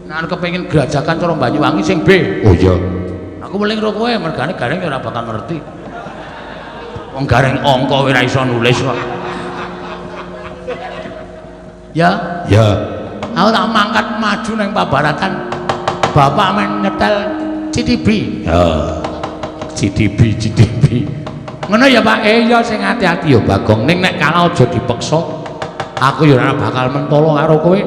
Nek arep kepengin gerajakan cara Banyuwangi sing B. Oh iya. Aku mulai karo kowe mergane gareng ya ora bakal ngerti. Wong gareng angka ora iso nulis kok. Ya. Aku tak mangkat maju ning pabaratan. Bapak men nyetel CDB. Ya. CDB. Ngono ya Pak. Ya sing hati-hati ya Bagong. Ning nek kalah aja dipeksa. Aku ya ora bakal mentolo karo kowe.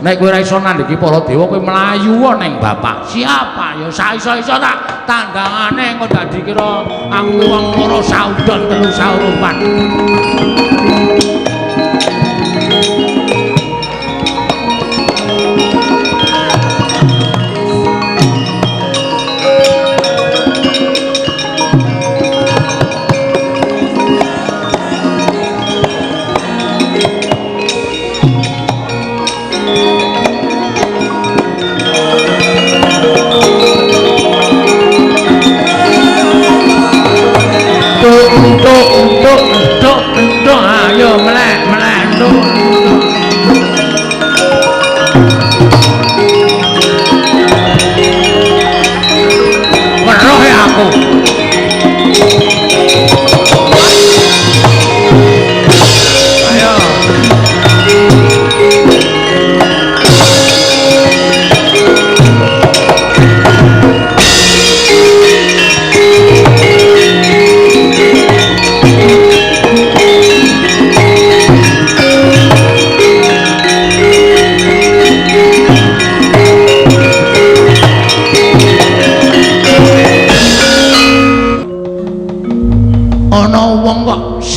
Nek kowe ora iso nandhiki para dewa kowe mlayu ning bapak. Siapa ya saiso-iso tak tandangane engko dadi kira aku wong loro saudon telu saurupan. Untuk ayo melek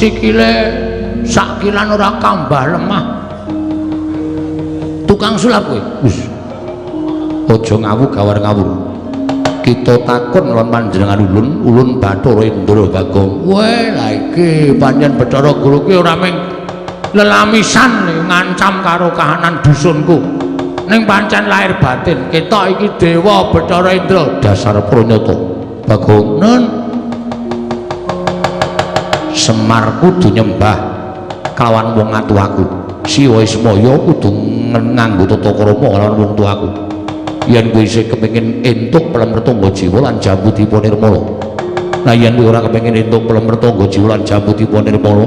sikile sakilan ora kambah lemah. Tukang sulap kowe. Wis. Aja ngawur-gawur ngawur. Kita takon lawan panjenengan ulun Bathara Indra Bagong. Weh, lha iki pancen Bathara Guru ki ora mung lelamisan ngancam karo kahanan dusunku. Ning pancen lahir batin ketok iki dewa Bathara Indra dasar pranyata. Bagong, nun. Semar kudu nyembah kelawan wong atuaku. Siwa Ismaya kudu nganggo tata krama kelawan wong tuaku. Yen kowe isih kepengin entuk Pelemertangga Jiwa lan Jambudipun Nirmala. Lah yen kowe ora kepengin entuk Pelemertangga Jiwa lan Jambudipun Nirmala,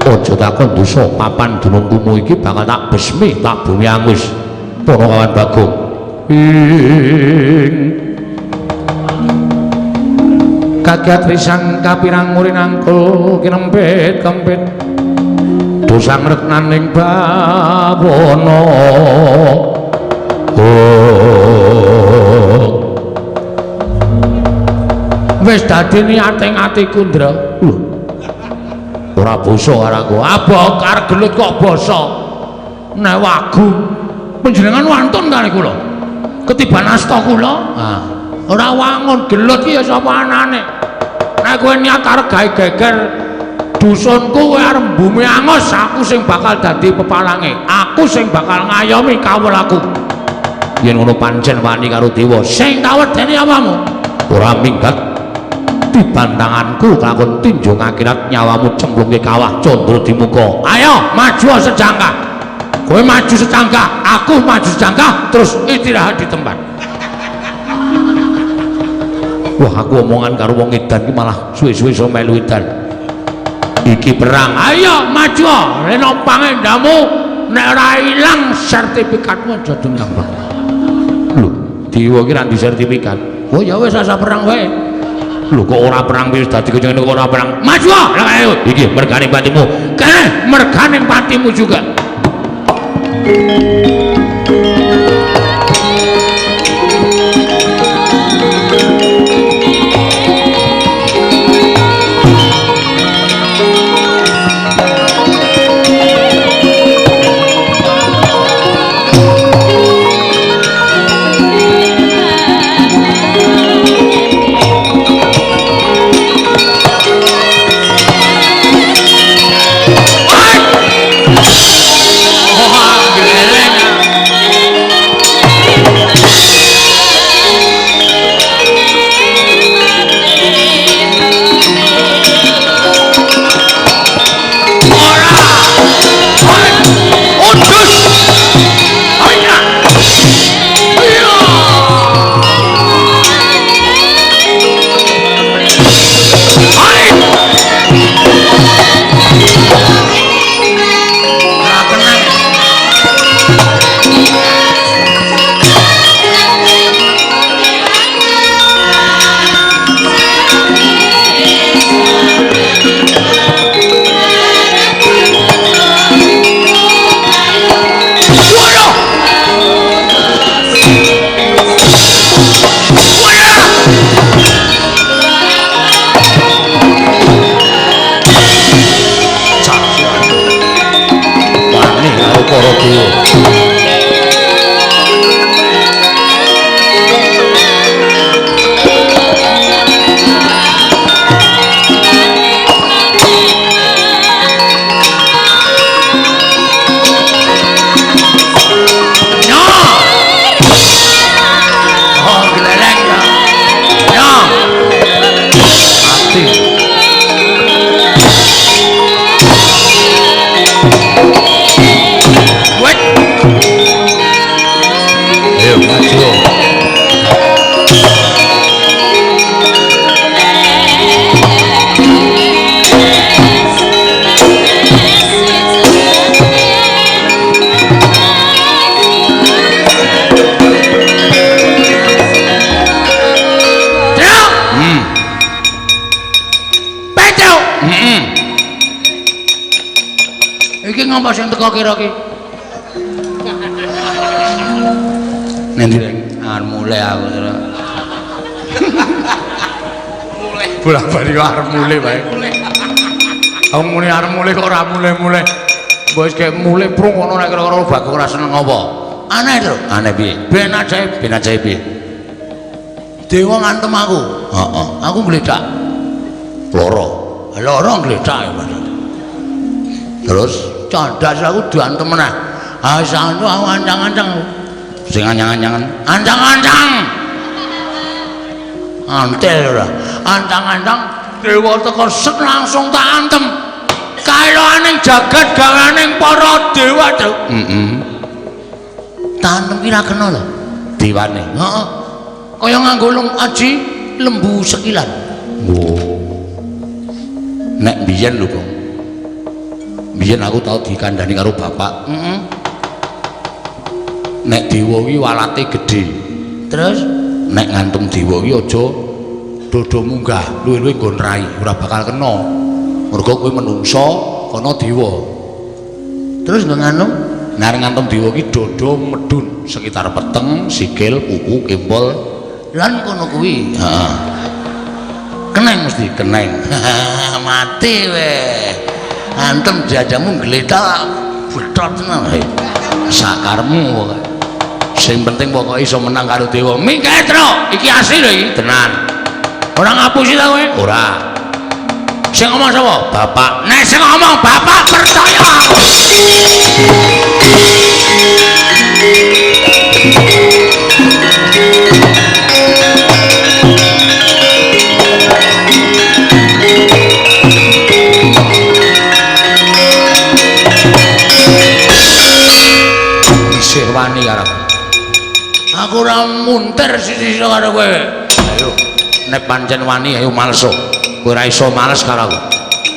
aja takon dosa papan dunungkumu iki bakal tak besmi, tak bumi angus. Para kawan Bagong. Kagiat risan kapirang muring angkul kinempit kempit. Dosa ngreknaning bawana. Wis dadi niating atiku Ndra. Ora basa karo aku. Abokar gelut kok basa. Nek wagu panjenengan wantun karo kula. Ketiban asta kula. Ah, ora wangun gelut ki ya sapa anane. Nek kowe niat arep gawe geger dusunku kowe arep bumi angus, aku sing bakal dadi pepalange. Aku sing bakal ngayomi kawulaku. Yen ngono pancen wani karo dewa sing kawedeni awamu ora minggat dibantanganku kakon tinju ngakirat nyawamu cemplungke kawah condro dimuka. Ayo maju sejangkah, kowe maju sejangkah, aku maju sejangkah, terus istirahat di tempat. Wah, aku omongan karo wong edan ki malah suwe-suwe iso melu edan. Iki perang, ayo maju reno pangendamu nek ora ilang sertifikatmu aja dinyambang. Lho, dewa ki ra di sertifikat. Oh ya wis asa perang wae. Lho kok ora perang wis dadi kok ora perang. Maju lah ayo. Iki merganing patimu. Kene merganing patimu juga. Iki ngapa sing teko kira ki? Nanti mulai aku terus. Mulai. Bola-bali kok arep mulai bae. Aku muni arep mulih kok ora mulih-mulih. Wis kek mulih prung ngono nek kira-kira Bagong ora seneng apa? Aneh to. Aneh piye? Ben ajae piye? Dewa ngantem aku. Heeh. Aku gledak. Loro gledak ya Mas. Terus cadas aku diantem meneh. Ah santu aku ancang-ancang. Sing anyang-anyangan. Ancang-ancang. Antel ora. Ancang-ancang dewa teko sek langsung tak antem. Kailoaning jagat gawaning para dewa to. Tanem ki ra kena lho. Dewane. Heeh. Kaya nganggo aji lembu sekilan. Nek biyen lho, Bang. Biyen aku tau dikandhani karo bapak. Nek dewa ki walate gedhe. Terus nek ngantem dewa ki aja dodo munggah, luwih-luwih nggon rai, ora bakal kena. Mergo kowe menungsa kana dewa. Terus ngantem, nek ngantem dewa ki dodo medun sekitar peteng, sikil, kuku, kempol lan kono kuwi. Heeh. Keneng mesti keneng. Mati weh. Antem jajamu gledak betot tenan. Sakarmu pokoke. Sing penting pokoke iso menang karo dewa. Mingke, Tru. Iki asli lho iki, tenan. Ora ngapusi ta kowe? Ora. Sing ngomong sapa? Bapak. Nek sing ngomong bapak percaya aku. Isih wani karo aku ora munter sisi karo kowe. Ayo nek pancen wani ayo malso. Kowe ora iso males karo aku.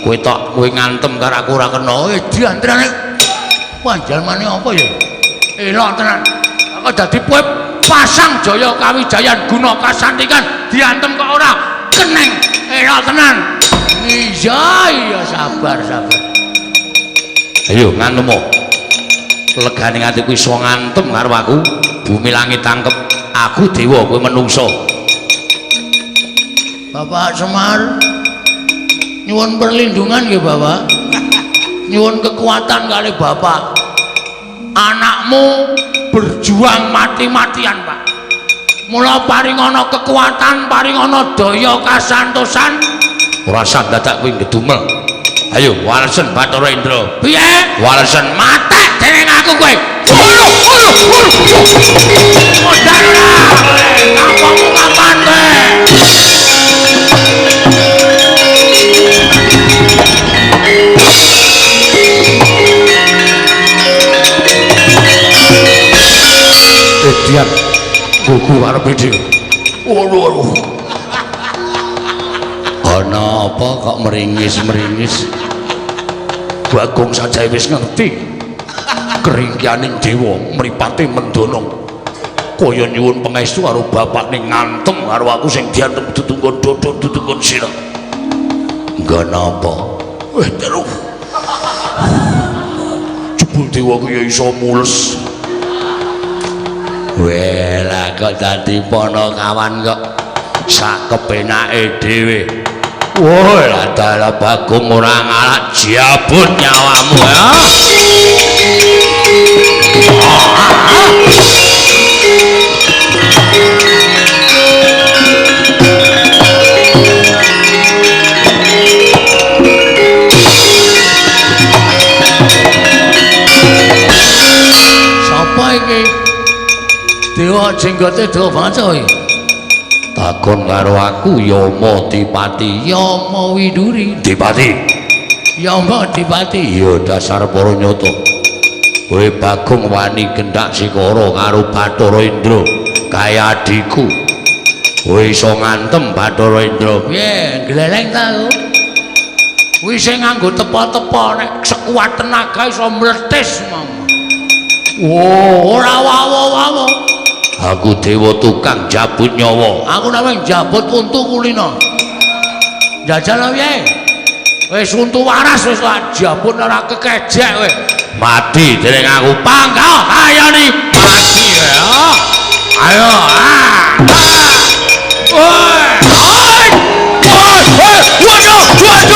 Kowe tok kowe ngantem karo aku ora kena. Diantrane panjalmane apa ya? Elok tenan. Aku dadi kowe pasang Jaya Kawijayan guna kasantikan diantem kok ora keneng. Elok tenan. Iya sabar. Ayo ngantemu. Legane atiku iso ngantem karo aku. Bumi langit tangkep. Aku dewa kowe menungso. Bapak Semar nyuwun perlindungan nggih Bapak. Nyuwun kekuatan kali Bapak. Anakmu berjuang mati-matian, Pak. Mula paring ana kekuatan, paring ana daya kasantosan. Ora usah dadak kowe ngedumel. Ayo walesen Bathara Indra. Piye? Walesen matek dening aku kowe. Kampungmu kapan kowe? Dian gugu arep iki. Waduh. Ana apa kok meringis-meringis? Bagong saja wis ngerti. Keringkianing dewa mripate mendonong. Kaya nyuwun pangestu karo bapak ning ngantem karo aku sing diantem tutunggon dodok tutunggon sira. Nggo napa? Terus. Jebul dewa ku ya iso mules. Wela kok dadi ponokawan kok sak kepenake dhewe. Woi, adalah Bagong ora ngalah jabut nyawamu ya. Sapa iki? Dewa jenggote dewa baca iki. Takon karo aku Yama Dipati. Yama Widuri Dipati. Yama Dipati. Ya dasar para nyata. Kowe Bagong wani gendak sikara karo Bathara Indra kaya adikku. Kowe iso ngantem Bathara Indra. Piye, gleleng ta aku? Kuwi sing nganggo tepa-tepa nek sekuat tenaga iso mletis mama. Ora wawo-wawo. Aku dewa tukang jabut nyawa. Aku namanya jabut untu kulino. Jajal piye? Wis untu waras wis jabut ora kekejek kowe. Mati dening aku panggal ayo ni mati ya. Ayo. Waduh.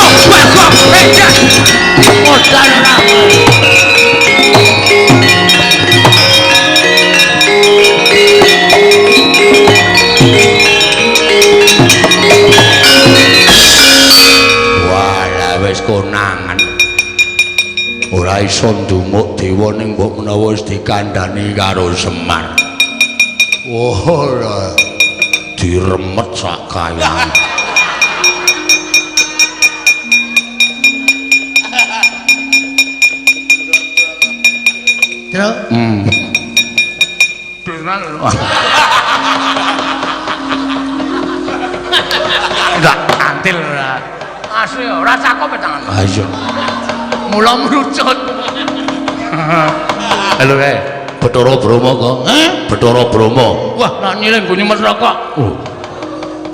Bagong. modal ora. Walah wis konangan. Ora iso ndumuk dewa ning mbok menawa wis dikandhani karo Semar. Ora diremet sak kayang. Terus? Enggak antil ora. Asli ora cakep tangan. Ha iya. Mula merucut. Halo kae, Bathara Brahma kok? Bathara Brahma. Wah, nak nyiling go nyemet rokok.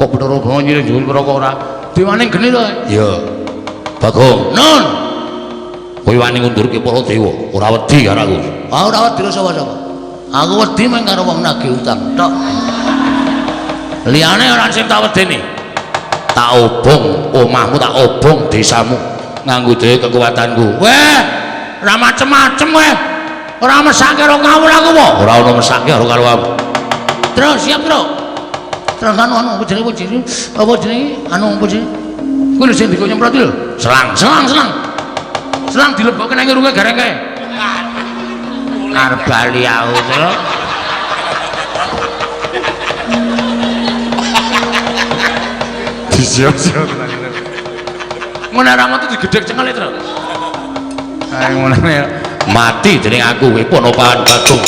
Kok Bathara Brahma nyiling go rokok ora? Dewane geni to? Iya. Bagong. Nun. Kowe wani ngundurke para dewa, ora wedi karo aku. Ah ora wedi sapa-sapa. Aku wedi mung karo wong nagih utang tok. Liyane ora sing tak wedeni. Tak obong omahmu, tak obong desamu nganggo dhewe kekuatanku. Weh, ora macem-macem weh. Ora mesake karo kawul aku apa? Ora ono mesake karo aku. Terus siap, Tru. Terus anu apa jenenge? Apa jenenge? Anu apa jenenge? Kuwi lho sing digo nyemprot lho. Selang. Selang dilebokke nang irunge gareng kae. Arep bali aku, Tru. Siap-siap ngono ra metu digedhek cengel Tru. Ae ngono mati dening aku kowe Ponopan Bagong.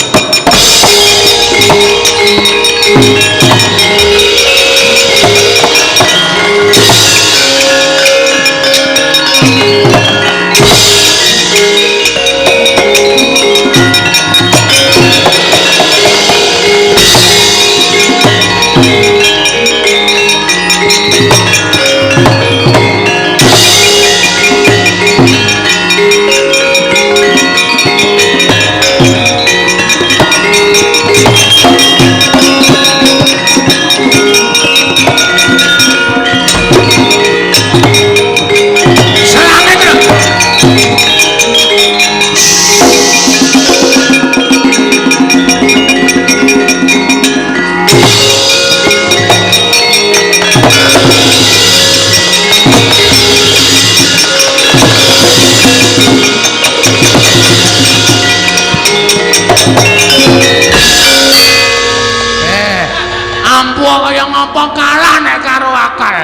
Kaya ngapa kalah nek karo akal.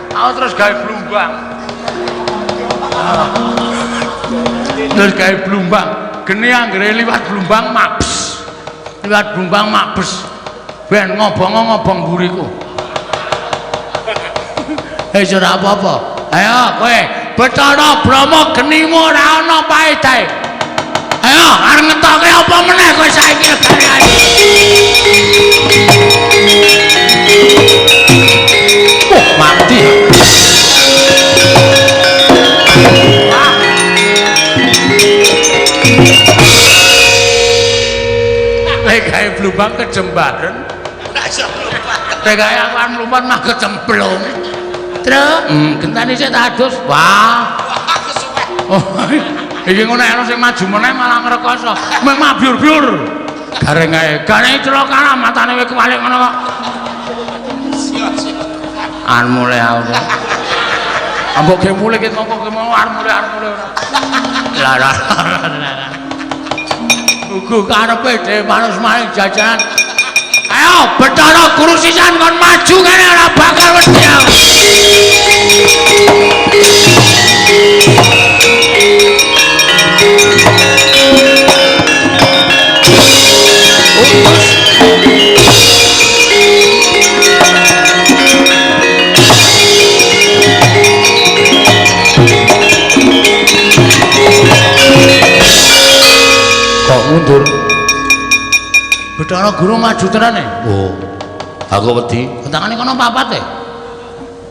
Aku terus gawe blumbang. Terus gawe blumbang. Geni anggere liwat blumbang mabes. Liwat blumbang mabes. Ben ngobong mburiku. Ora apa-apa. Ayo kowe Bathara Brahma genimu ora ana paedahe. Ayo arep ngetoke apa meneh kowe saiki kalian. Mati. Lek gawe blumbang kejembaran. Lek gawe awan mlumpat mah kecemplung. Truk, gentane sik tak adus. Wah. Oh, iki ngono ana sing maju meneh malah ngrekoso. Meh mabyur-byur. Gareng ae. Gareng celaka matane kowe kewalik ngono kok. An mulai aku. Ambok ge mulai ket mongko ge mau arep mulai ora. Lah. Ugu karepe dhewe manus maring jajanan. Ayo Bathara Guru sisan kon maju kene ora bakal wedi aku. Kok mundur? Bathara Guru maju tenane. Oh. Aku wedi. Tangane kono papat e.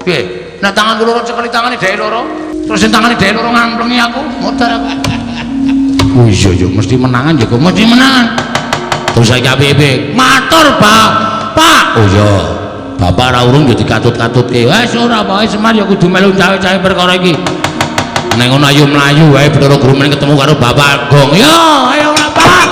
Piye? Nek tangan loro cekeli tangane dhewe loro. Terus sing tangane dhewe loro ngamplengi aku, modar aku. Oh iya yo mesti menangan ya kok mesti menangan. Terus saiki piye? Matur, Pak. Oh iya. Bapak ora urung yo dikatut-katutke. Wis ora wae Semar ya kudu melu cawe-cawe perkara iki. Nek ngono ayo mlayu wae Bathara Guru men ketemu karo Bapak Agong. Yo, ayo Bapak.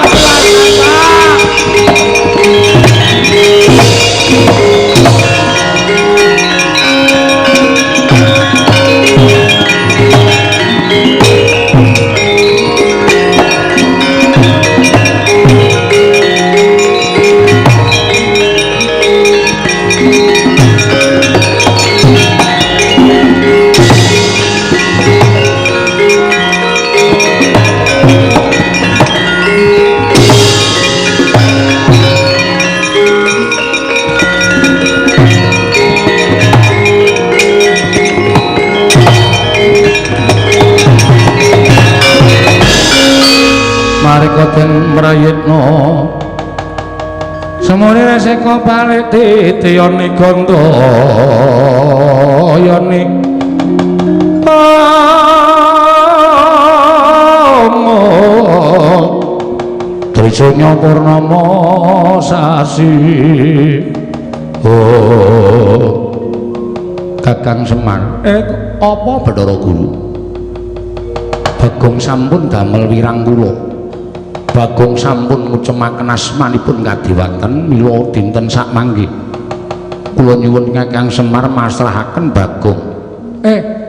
Marikoten mrayitna semone reseka balik titiyane gandayane Trisanya Purnama sasi Kakang Semar apa Bathara Guru Bagong sampun damel wirang kula Bagong sampun ngucemaken asmanipun kadhewaken mila dinten sak mangke kula nyuwun Kakang Semar masrahaken Bagong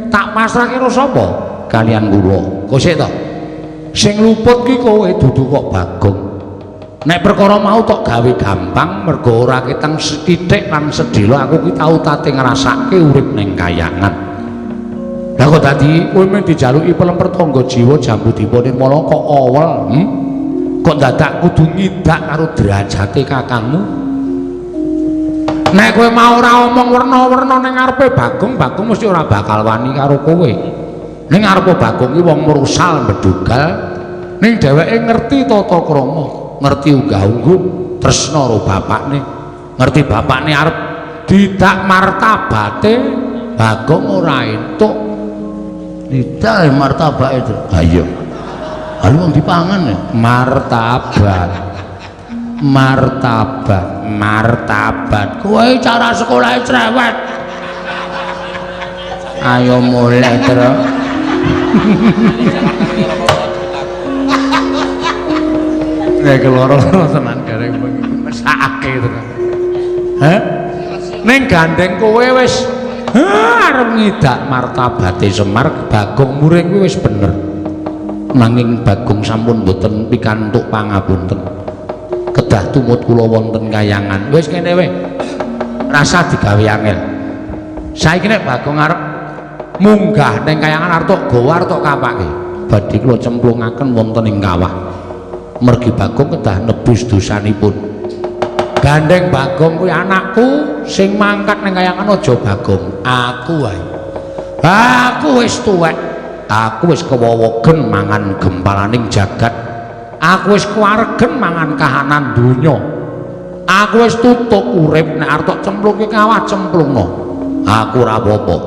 tak masrahke karo sapa kalian kula kok sik to sing luput ki kowe dudu kok Bagong nek perkara mau tok gawe gampang mergo ora keteng sithik lan sedhela aku ki tau tate ngrasake urip ning kayangan lha kok dadi kowe men dijaluki pelemper tangga jiwa jambu dipone mala kok awel kok dadak kudu ngidak karo derajate kakangmu nek kowe mau ora omong werna-werna ning ngarepe Bagong mesti ora bakal wani karo kowe ning ngarepe Bagong ki wong merusal bedugal ning dheweke ngerti tata krama ngerti unggah-ungguh tresna karo bapakne ngerti bapakne arep didak martabate Bagong ora entuk didak martabake itu ayo lalu wong dipangan ya martabat kowe cara sekolah cerewet ayo mulai terus nek keloro tenan gareng mesake terus ning gandeng kowe wis arep ngidak martabate Semar Bagong muring kuwi wis bener nanging Bagong sampun mboten pikantuk pangapunten kedah tumut kula wonten kayangan wis kene wae rasa digawe angel saiki nek Bagong arep munggah ning kayangan arep tok gawa arep tok kapake badhe kula cemplungaken wonten ing kawah mergi Bagong kedah nebus dosanipun gandeng Bagong kuwi anakku sing mangkat ning kayangan aja Bagong aku wae aku wis tuwek aku wis kewowogen mangan gempalaning jagat aku wis kuwaregen mangan kahanan donya aku wis tutup urip nek arep tok cemplungke kawah cemplungno aku ora apa-apa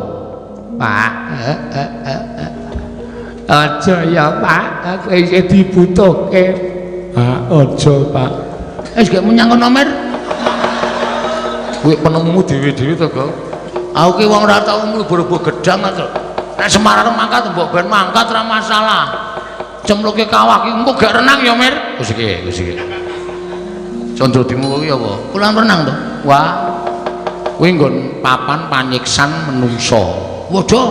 Pak aja ya Pak aku isih dibutuhke aja Pak wis gak menyang kono Mir kuwi penemu dhewe-dhewe to Go aku ki wong ora tau mlebu gedang to nek Semar mangkat mbok ben mangkat ora masalah. Cemplungke kawah ki engko gak renang ya, Mir. Wis iki. Condro dimu kuwi apa? Kula renang to. Wah. Kuwi nggon papan panyiksan menungso. Waduh.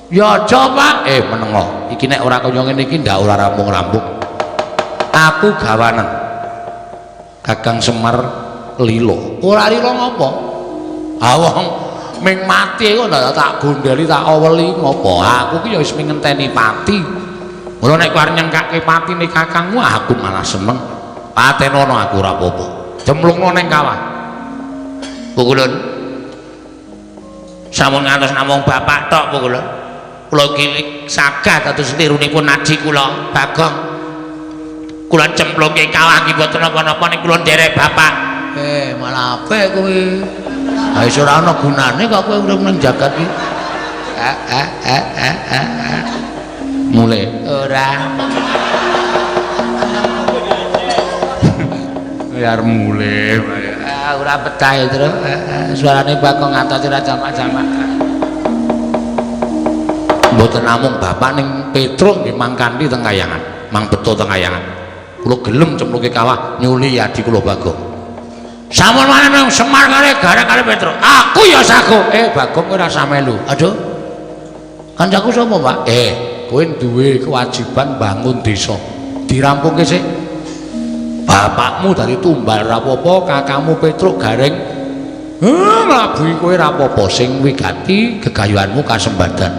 Ya aja, Pak. Menengo. Iki nek ora kaya ngene iki ndak ora rampung-rampung. Aku gawanen. Kakang Semar lilo. Ora lilo ngopo? Awong ming mati kok ndak tak gondeli tak aweli ngopo aku ki ya wis ngenteni pati mulo nek arep nyengkake patine kakangmu aku malah seneng patenono aku ora apa-apa cemplungno ning kawah Pukulun sampun ngantos namung bapak tok Pukulun kula iki saged dados nirunipun aji kula Bagong kula cemplungke kawah iki mboten napa-napa ning kula nderek bapak malah apik kuwi wis ora ana gunane kok kowe urip ning jagat iki. Mulai ora. Biar mulai. Ora betah terus. Suarane Bagong ngantos ora jamak-jamak. mboten namung bapak ning Petruk nggih mangkanthi teng Kayangan. Mang beto teng Kayangan. Kula gelem cemplungke kawah nyuli adi kula Bagong. Sampun maneh nang Semar kare Gareng kare Petruk. Aku ya sago. Bagong ora usah melu. Aduh. Kancaku sapa, Pak? Kowe duwe kewajiban bangun desa. Dirampungke sik. Bapakmu dari tumbal rapopo, kakakmu Petruk Gareng. Mlabuhi kowe rapopo sing wigati gegayuhanmu kasembadan.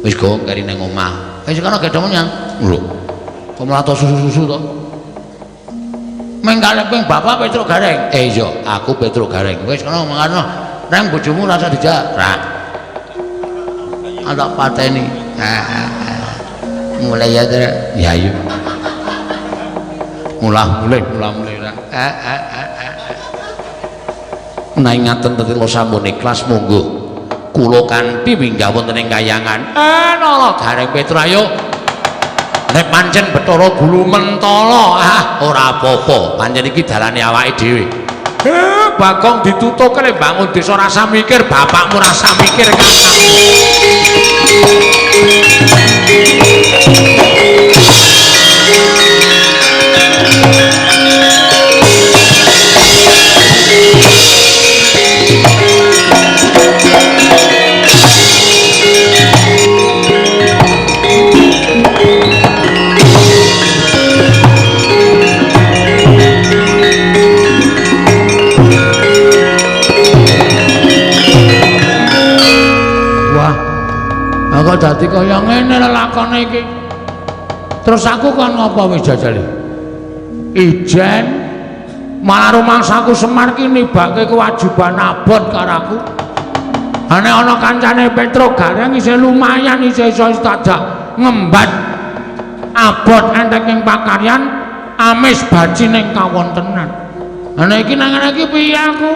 Wis go keri ning omah. Sekarang gedhe menyang. Lho. Kok mlato susu-susu to? Mengkale ping bapak Petruk Gareng. Iya, aku Petruk Gareng. Wis kono mangano. Nang bojomu rasa dijak. Ada pateni. Mulai ya ya yuk. Mulai ra. Menawi ngaten tetelo sampun ikhlas monggo kula kanthi minggah wonten ing Kayangan. Nala Gareng Petruk ayo. Nek pancen Bathara Gulu mentala, ora apa-apa. Pancen iki dalane awake dhewe. Bagong ditutuk kene bangun desa rasa mikir, bapakmu rasa mikir kakak. Kok dadi kaya ngene lakone iki. Terus aku kon ngopo wis jajale? Ijen malah rumangsaku Semar ki nibake kewajiban abot karo aku. Ane ana kancane Petruk Gareng isih lumayan isih iso tadak ngembat abot entek ing pakaryan amis baci ning kawontenan. Ane iki nang ngene iki piye aku?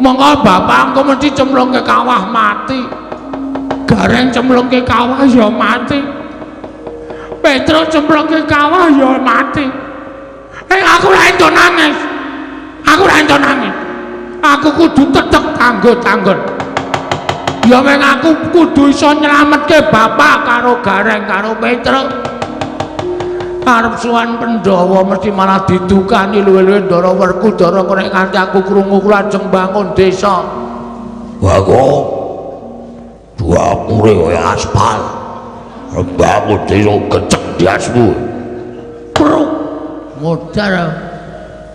Monggo bapakku mesti cemplungke kawah mati. Gareng cemplungke kawah ya mati. Petruk cemplungke kawah ya mati. Aku ra ento nangis. Aku ra ento nangis. Aku kudu tetep tanggut-tanggut. Ya meng aku kudu iso nyelametke bapak karo Gareng karo Petruk. Arep suwan Pandhawa mesti malah didukani luwe-luwe Ndara Werkudara kok nek kanthi aku krungu kula ajeng bangun desa. Bagong dua mure kaya aspal bangun desa kecek diasmu pruk modar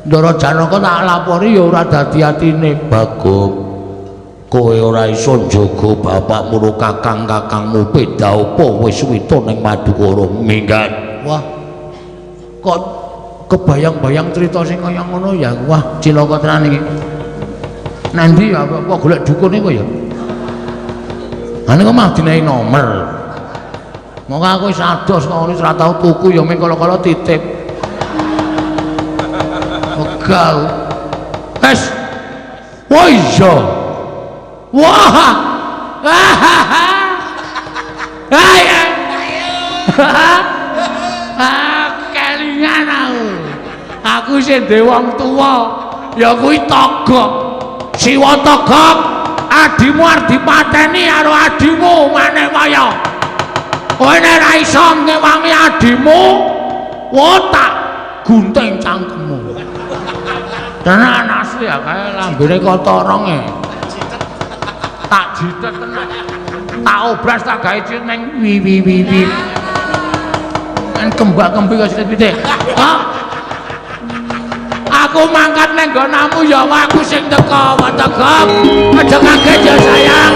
Ndara Janaka tak lapori ya ora dadi atine. Bagong kowe ora iso njaga bapakmu karo kakang-kakangmu beda apa wis suwita ning Madukara minggat. Wah kok kebayang-bayang cerita sing kaya ngono ya. Wah cilaka tenan iki. Nanti ya kok golek dukun iku ya. Ane kok mah dinaik nomor. Monggo aku wis ados kok wis ora tau tuku ya ming kala-kala titip. Begal. Wes. Wah iya. Wah. Ayo. Kelingan aku. Aku sing duwe wong tuwa ya kuwi Togok. Siwa Togok. Adimu arep dipateni karo adimu maneh waya. Kowe nek ra iso ngewangi adimu, tak gunting cangkemmu. Tenan asli ya kae lambene kotorong e. Tak jitet tenan. Tak obras tak gawe ciut ning wi. Kan kembak-kembik kok sithik-sithik. Aku mangkat neng gonamu ya aku sing teko Tegok. Aja kaget ya sayang.